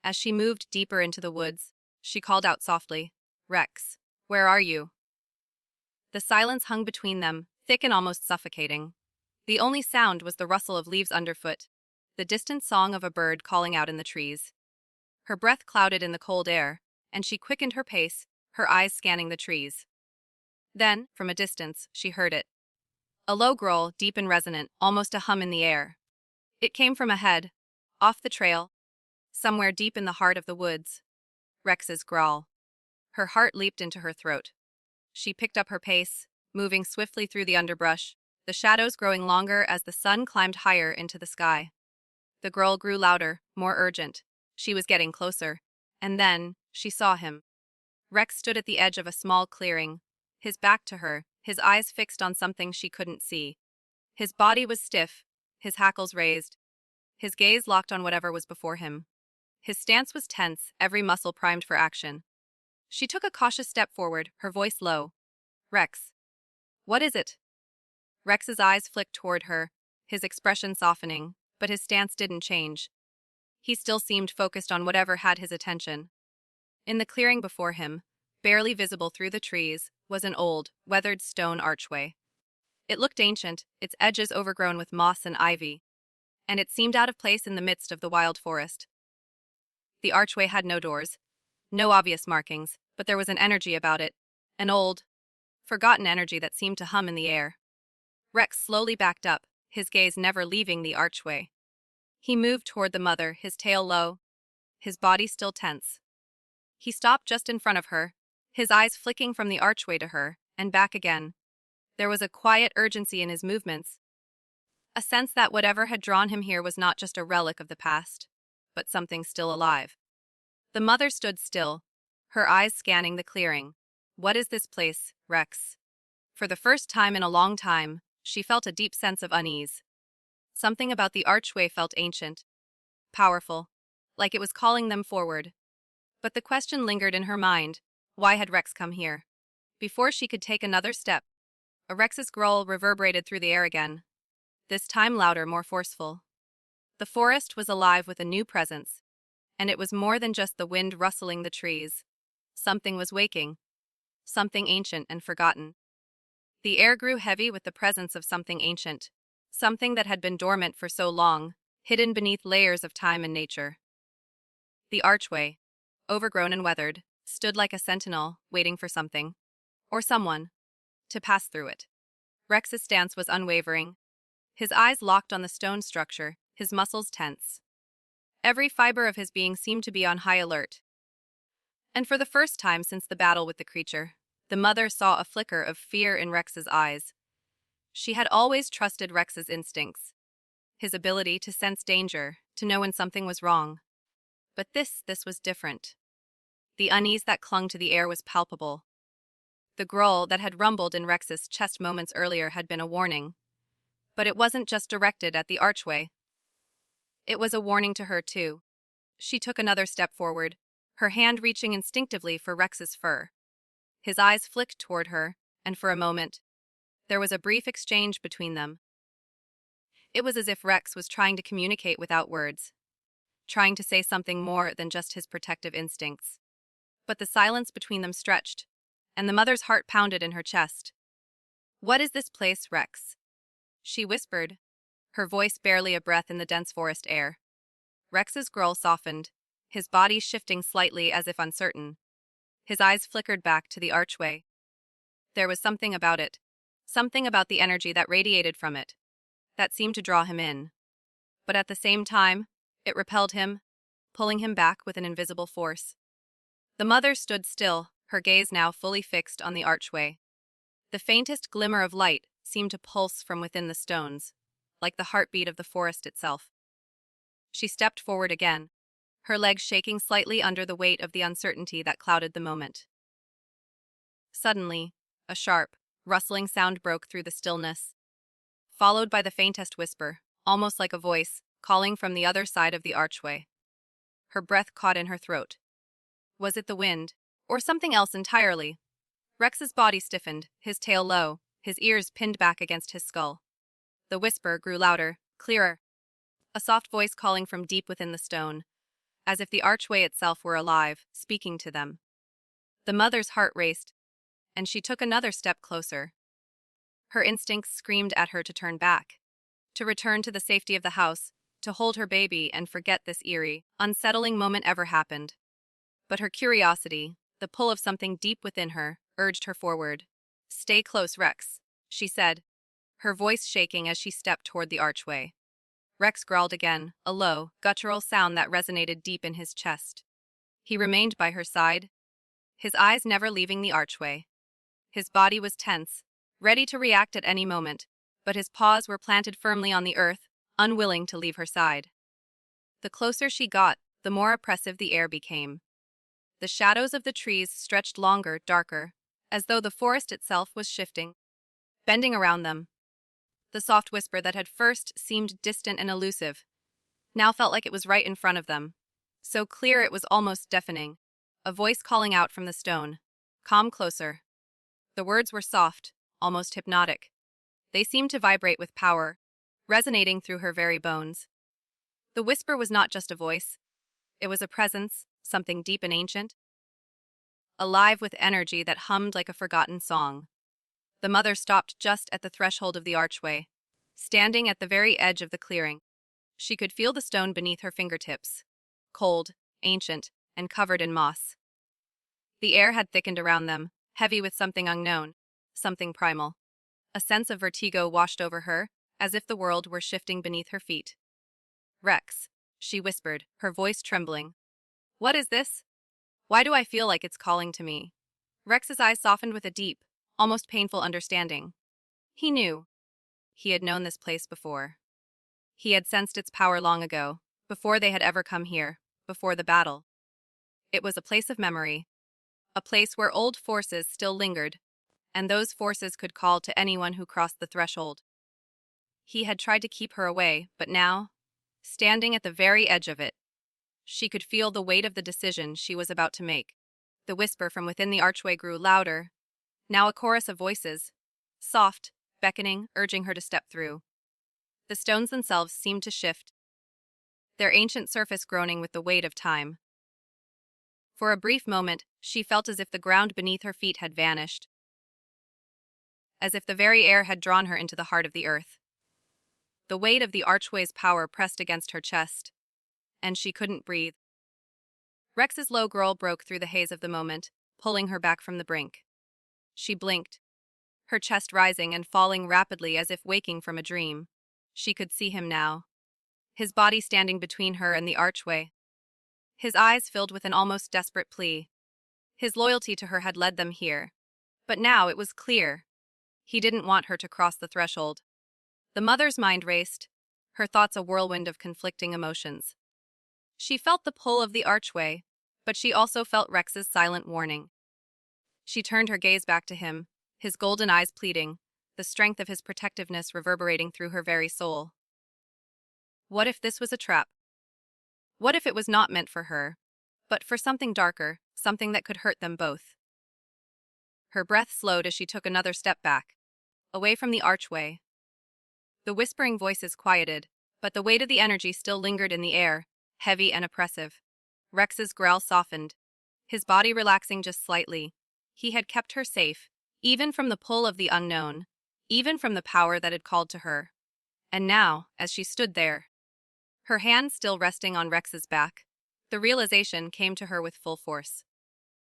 Speaker 1: As she moved deeper into the woods, she called out softly, "Rex, where are you?" The silence hung between them, thick and almost suffocating. The only sound was the rustle of leaves underfoot, the distant song of a bird calling out in the trees. Her breath clouded in the cold air, and she quickened her pace, her eyes scanning the trees. Then, from a distance, she heard it. A low growl, deep and resonant, almost a hum in the air. It came from ahead, off the trail, somewhere deep in the heart of the woods. Rex's growl. Her heart leaped into her throat. She picked up her pace, moving swiftly through the underbrush, the shadows growing longer as the sun climbed higher into the sky. The growl grew louder, more urgent. She was getting closer. And then, she saw him. Rex stood at the edge of a small clearing, his back to her, his eyes fixed on something she couldn't see. His body was stiff, his hackles raised, his gaze locked on whatever was before him. His stance was tense, every muscle primed for action. She took a cautious step forward, her voice low. "Rex. What is it?" Rex's eyes flicked toward her, his expression softening, but his stance didn't change. He still seemed focused on whatever had his attention. In the clearing before him, barely visible through the trees, was an old, weathered stone archway. It looked ancient, its edges overgrown with moss and ivy, and it seemed out of place in the midst of the wild forest. The archway had no doors, no obvious markings, but there was an energy about it, an old, forgotten energy that seemed to hum in the air. Rex slowly backed up, his gaze never leaving the archway. He moved toward the mother, his tail low, his body still tense. He stopped just in front of her, his eyes flicking from the archway to her, and back again. There was a quiet urgency in his movements, a sense that whatever had drawn him here was not just a relic of the past, but something still alive. The mother stood still, her eyes scanning the clearing. "What is this place, Rex?" For the first time in a long time, she felt a deep sense of unease. Something about the archway felt ancient, powerful, like it was calling them forward. But the question lingered in her mind, why had Rex come here? Before she could take another step, a Rex's growl reverberated through the air again, this time louder, more forceful. The forest was alive with a new presence, and it was more than just the wind rustling the trees. Something was waking, something ancient and forgotten. The air grew heavy with the presence of something ancient, something that had been dormant for so long, hidden beneath layers of time and nature. The archway, overgrown and weathered, stood like a sentinel, waiting for something, or someone, to pass through it. Rex's stance was unwavering, his eyes locked on the stone structure, his muscles tense. Every fiber of his being seemed to be on high alert. And for the first time since the battle with the creature, The mother saw a flicker of fear in Rex's eyes. She had always trusted Rex's instincts, his ability to sense danger, to know when something was wrong. But this was different. The unease that clung to the air was palpable. The growl that had rumbled in Rex's chest moments earlier had been a warning. But it wasn't just directed at the archway. It was a warning to her, too. She took another step forward, her hand reaching instinctively for Rex's fur. His eyes flicked toward her, and for a moment, there was a brief exchange between them. It was as if Rex was trying to communicate without words, trying to say something more than just his protective instincts. But the silence between them stretched, and the mother's heart pounded in her chest. "What is this place, Rex?" she whispered, her voice barely a breath in the dense forest air. Rex's growl softened, his body shifting slightly as if uncertain. His eyes flickered back to the archway. There was something about it, something about the energy that radiated from it, that seemed to draw him in. But at the same time, it repelled him, pulling him back with an invisible force. The mother stood still, her gaze now fully fixed on the archway. The faintest glimmer of light seemed to pulse from within the stones, like the heartbeat of the forest itself. She stepped forward again, her legs shaking slightly under the weight of the uncertainty that clouded the moment. Suddenly, a sharp, rustling sound broke through the stillness, followed by the faintest whisper, almost like a voice, calling from the other side of the archway. Her breath caught in her throat. Was it the wind, or something else entirely? Rex's body stiffened, his tail low, his ears pinned back against his skull. The whisper grew louder, clearer. A soft voice calling from deep within the stone, as if the archway itself were alive, speaking to them. The mother's heart raced, and she took another step closer. Her instincts screamed at her to turn back, to return to the safety of the house, to hold her baby and forget this eerie, unsettling moment ever happened. But her curiosity, the pull of something deep within her, urged her forward. "Stay close, Rex," she said, her voice shaking as she stepped toward the archway. Rex growled again, a low, guttural sound that resonated deep in his chest. He remained by her side, his eyes never leaving the archway. His body was tense, ready to react at any moment, but his paws were planted firmly on the earth, unwilling to leave her side. The closer she got, the more oppressive the air became. The shadows of the trees stretched longer, darker, as though the forest itself was shifting, bending around them. The soft whisper that had first seemed distant and elusive now felt like it was right in front of them, so clear it was almost deafening. A voice calling out from the stone, "Come closer." The words were soft, almost hypnotic. They seemed to vibrate with power, resonating through her very bones. The whisper was not just a voice. It was a presence, something deep and ancient, alive with energy that hummed like a forgotten song. The mother stopped just at the threshold of the archway, standing at the very edge of the clearing. She could feel the stone beneath her fingertips, cold, ancient, and covered in moss. The air had thickened around them, heavy with something unknown, something primal. A sense of vertigo washed over her, as if the world were shifting beneath her feet. "Rex," she whispered, her voice trembling. "What is this? Why do I feel like it's calling to me?" Rex's eyes softened with a deep, almost painful understanding. He knew. He had known this place before. He had sensed its power long ago, before they had ever come here, before the battle. It was a place of memory, a place where old forces still lingered, and those forces could call to anyone who crossed the threshold. He had tried to keep her away, but now, standing at the very edge of it, she could feel the weight of the decision she was about to make. The whisper from within the archway grew louder, now a chorus of voices, soft, beckoning, urging her to step through. The stones themselves seemed to shift, their ancient surface groaning with the weight of time. For a brief moment, she felt as if the ground beneath her feet had vanished, as if the very air had drawn her into the heart of the earth. The weight of the archway's power pressed against her chest, and she couldn't breathe. Rex's low growl broke through the haze of the moment, pulling her back from the brink. She blinked, her chest rising and falling rapidly as if waking from a dream. She could see him now, his body standing between her and the archway. His eyes filled with an almost desperate plea. His loyalty to her had led them here, But now it was clear. He didn't want her to cross the threshold. The mother's mind raced, her thoughts a whirlwind of conflicting emotions. She felt the pull of the archway, but she also felt Rex's silent warning. She turned her gaze back to him, his golden eyes pleading, the strength of his protectiveness reverberating through her very soul. What if this was a trap? What if it was not meant for her, but for something darker, something that could hurt them both? Her breath slowed as she took another step back, away from the archway. The whispering voices quieted, but the weight of the energy still lingered in the air, heavy and oppressive. Rex's growl softened, his body relaxing just slightly. He had kept her safe, even from the pull of the unknown, even from the power that had called to her. And now, as she stood there, her hand still resting on Rex's back, the realization came to her with full force.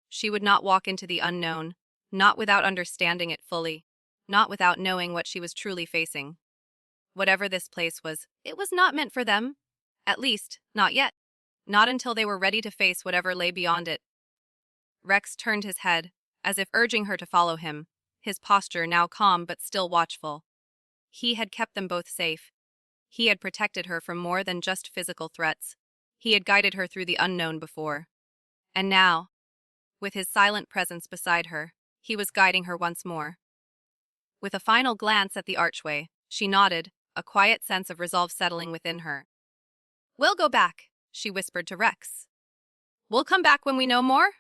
Speaker 1: She would not walk into the unknown, not without understanding it fully, not without knowing what she was truly facing. Whatever this place was, it was not meant for them. At least, not yet. Not until they were ready to face whatever lay beyond it. Rex turned his head, as if urging her to follow him, his posture now calm but still watchful. He had kept them both safe. He had protected her from more than just physical threats. He had guided her through the unknown before. And now, with his silent presence beside her, he was guiding her once more. With a final glance at the archway, she nodded, a quiet sense of resolve settling within her. "We'll go back," she whispered to Rex. "We'll come back when we know more."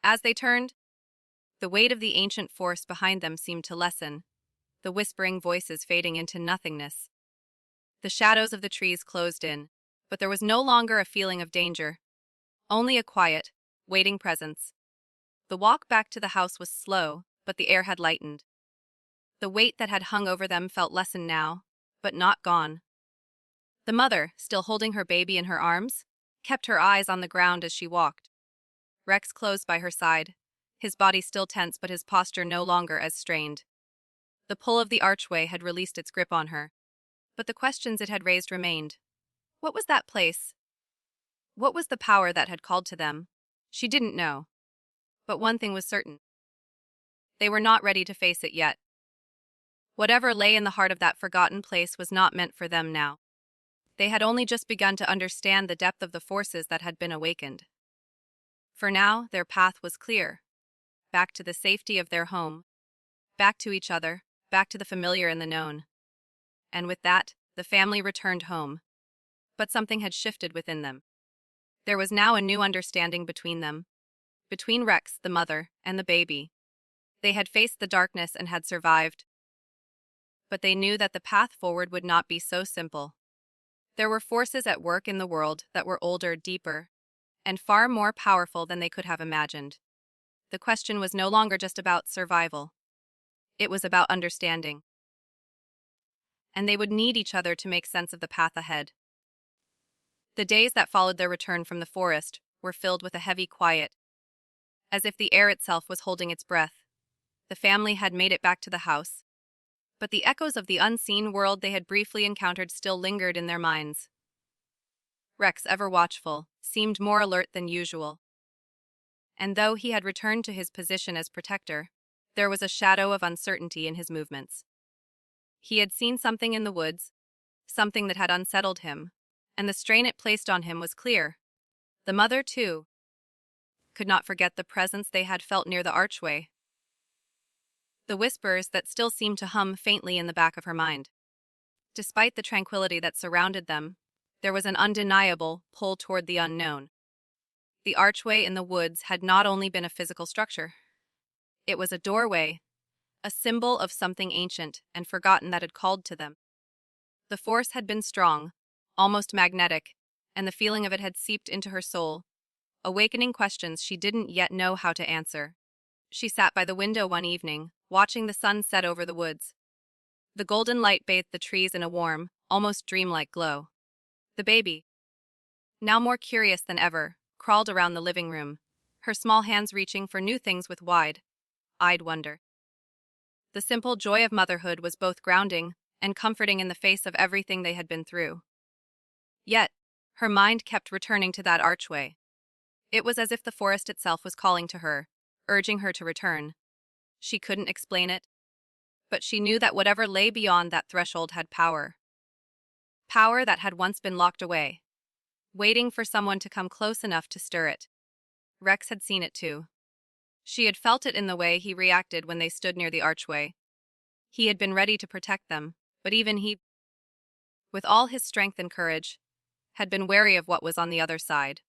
Speaker 1: As they turned, the weight of the ancient force behind them seemed to lessen, the whispering voices fading into nothingness. The shadows of the trees closed in, but there was no longer a feeling of danger, only a quiet, waiting presence. The walk back to the house was slow, but the air had lightened. The weight that had hung over them felt lessened now, but not gone. The mother, still holding her baby in her arms, kept her eyes on the ground as she walked. Rex closed by her side, his body still tense but his posture no longer as strained. The pull of the archway had released its grip on her, but the questions it had raised remained. What was that place? What was the power that had called to them? She didn't know. But one thing was certain. They were not ready to face it yet. Whatever lay in the heart of that forgotten place was not meant for them now. They had only just begun to understand the depth of the forces that had been awakened. For now, their path was clear. Back to the safety of their home. Back to each other, back to the familiar and the known. And with that, the family returned home. But something had shifted within them. There was now a new understanding between them. Between Rex, the mother, and the baby. They had faced the darkness and had survived. But they knew that the path forward would not be so simple. There were forces at work in the world that were older, deeper, and far more powerful than they could have imagined. The question was no longer just about survival. It was about understanding. And they would need each other to make sense of the path ahead. The days that followed their return from the forest were filled with a heavy quiet, as if the air itself was holding its breath. The family had made it back to the house, but the echoes of the unseen world they had briefly encountered still lingered in their minds. Rex, ever watchful, seemed more alert than usual. And though he had returned to his position as protector, there was a shadow of uncertainty in his movements. He had seen something in the woods, something that had unsettled him, and the strain it placed on him was clear. The mother, too, could not forget the presence they had felt near the archway. The whispers that still seemed to hum faintly in the back of her mind. Despite the tranquility that surrounded them, there was an undeniable pull toward the unknown. The archway in the woods had not only been a physical structure. It was a doorway, a symbol of something ancient and forgotten that had called to them. The force had been strong, almost magnetic, and the feeling of it had seeped into her soul, awakening questions she didn't yet know how to answer. She sat by the window one evening, watching the sun set over the woods. The golden light bathed the trees in a warm, almost dreamlike glow. The baby, now more curious than ever, crawled around the living room, her small hands reaching for new things with wide-eyed wonder. The simple joy of motherhood was both grounding and comforting in the face of everything they had been through. Yet, her mind kept returning to that archway. It was as if the forest itself was calling to her, urging her to return. She couldn't explain it, but she knew that whatever lay beyond that threshold had power. Power that had once been locked away, waiting for someone to come close enough to stir it. Rex had seen it too. She had felt it in the way he reacted when they stood near the archway. He had been ready to protect them, but even he, with all his strength and courage, had been wary of what was on the other side.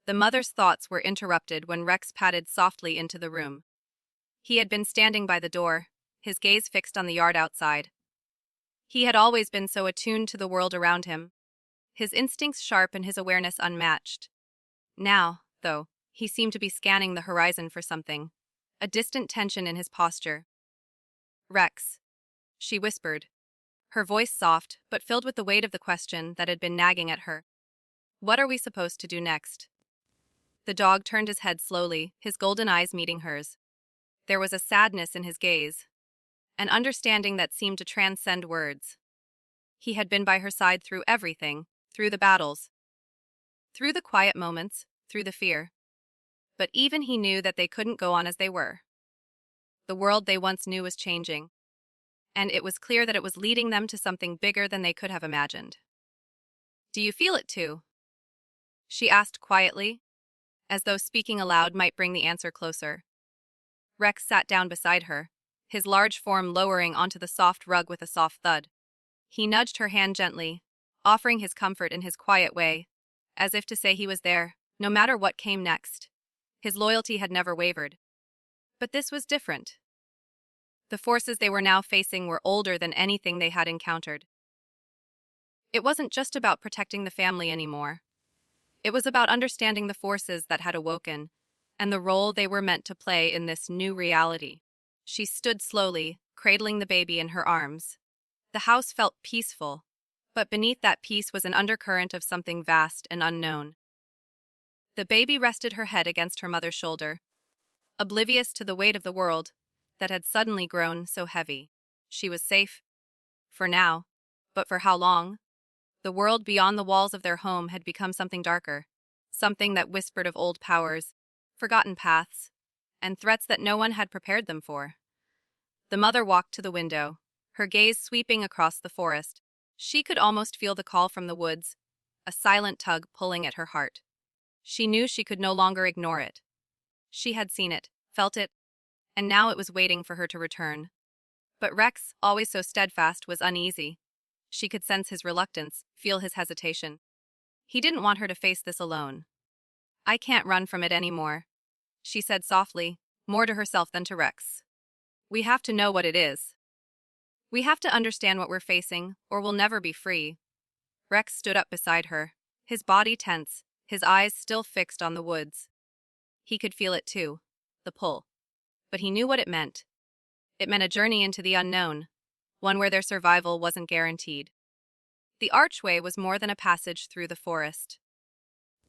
Speaker 1: The mother's thoughts were interrupted when Rex padded softly into the room. He had been standing by the door, his gaze fixed on the yard outside. He had always been so attuned to the world around him, his instincts sharp and his awareness unmatched. Now, though, he seemed to be scanning the horizon for something, a distant tension in his posture. "Rex," she whispered, her voice soft but filled with the weight of the question that had been nagging at her. "What are we supposed to do next?" The dog turned his head slowly, his golden eyes meeting hers. There was a sadness in his gaze, an understanding that seemed to transcend words. He had been by her side through everything, through the battles, through the quiet moments, through the fear. But even he knew that they couldn't go on as they were. The world they once knew was changing, and it was clear that it was leading them to something bigger than they could have imagined. "Do you feel it too?" she asked quietly, as though speaking aloud might bring the answer closer. Rex sat down beside her, his large form lowering onto the soft rug with a soft thud. He nudged her hand gently, offering his comfort in his quiet way, as if to say he was there, no matter what came next. His loyalty had never wavered. But this was different. The forces they were now facing were older than anything they had encountered. It wasn't just about protecting the family anymore. It was about understanding the forces that had awoken, and the role they were meant to play in this new reality. She stood slowly, cradling the baby in her arms. The house felt peaceful, but beneath that peace was an undercurrent of something vast and unknown. The baby rested her head against her mother's shoulder, oblivious to the weight of the world that had suddenly grown so heavy. She was safe, for now, but for how long? The world beyond the walls of their home had become something darker, something that whispered of old powers, forgotten paths, and threats that no one had prepared them for. The mother walked to the window, her gaze sweeping across the forest. She could almost feel the call from the woods, a silent tug pulling at her heart. She knew she could no longer ignore it. She had seen it, felt it, and now it was waiting for her to return. But Rex, always so steadfast, was uneasy. She could sense his reluctance, feel his hesitation. He didn't want her to face this alone. "I can't run from it anymore," she said softly, more to herself than to Rex. "We have to know what it is. We have to understand what we're facing, or we'll never be free." Rex stood up beside her, his body tense, his eyes still fixed on the woods. He could feel it too, the pull. But he knew what it meant. It meant a journey into the unknown, one where their survival wasn't guaranteed. The archway was more than a passage through the forest.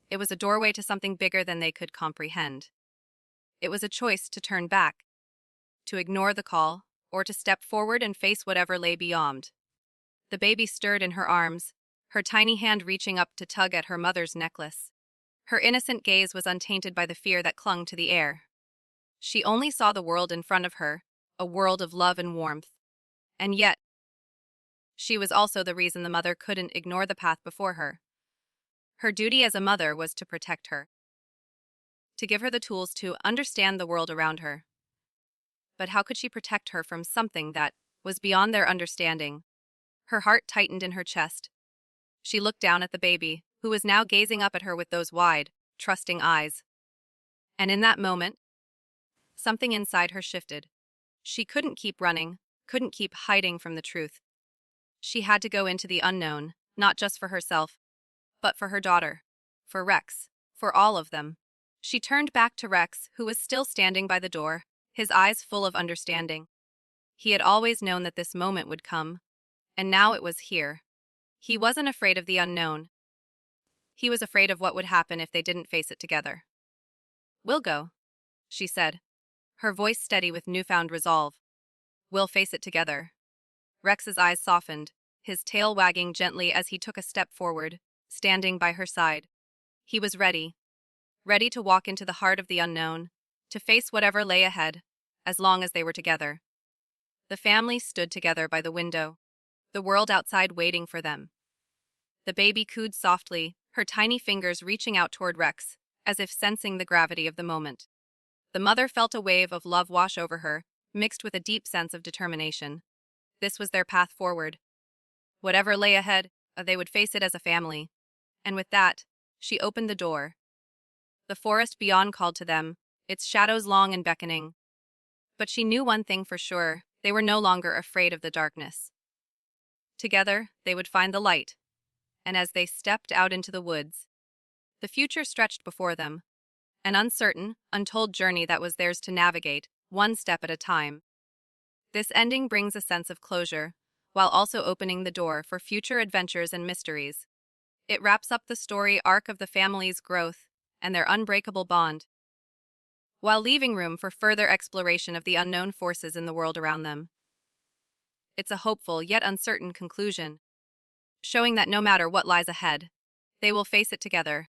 Speaker 1: It was a doorway to something bigger than they could comprehend. It was a choice to turn back, to ignore the call, or to step forward and face whatever lay beyond. The baby stirred in her arms, her tiny hand reaching up to tug at her mother's necklace. Her innocent gaze was untainted by the fear that clung to the air. She only saw the world in front of her, a world of love and warmth. And yet, she was also the reason the mother couldn't ignore the path before her. Her duty as a mother was to protect her, to give her the tools to understand the world around her. But how could she protect her from something that was beyond their understanding? Her heart tightened in her chest. She looked down at the baby, who was now gazing up at her with those wide, trusting eyes. And in that moment, something inside her shifted. She couldn't keep running, couldn't keep hiding from the truth. She had to go into the unknown, not just for herself, but for her daughter, for Rex, for all of them. She turned back to Rex, who was still standing by the door, his eyes full of understanding. He had always known that this moment would come, and now it was here. He wasn't afraid of the unknown. He was afraid of what would happen if they didn't face it together. "We'll go," she said, her voice steady with newfound resolve. "We'll face it together." Rex's eyes softened, his tail wagging gently as he took a step forward, standing by her side. He was ready to walk into the heart of the unknown, to face whatever lay ahead, as long as they were together. The family stood together by the window, the world outside waiting for them. The baby cooed softly, her tiny fingers reaching out toward Rex, as if sensing the gravity of the moment. The mother felt a wave of love wash over her, mixed with a deep sense of determination. This was their path forward. Whatever lay ahead, they would face it as a family. And with that, she opened the door. The forest beyond called to them, its shadows long and beckoning. But she knew one thing for sure: they were no longer afraid of the darkness. Together, they would find the light. And as they stepped out into the woods, the future stretched before them, an uncertain, untold journey that was theirs to navigate, one step at a time. This ending brings a sense of closure, while also opening the door for future adventures and mysteries. It wraps up the story arc of the family's growth and their unbreakable bond, while leaving room for further exploration of the unknown forces in the world around them. It's a hopeful yet uncertain conclusion, showing that no matter what lies ahead, they will face it together.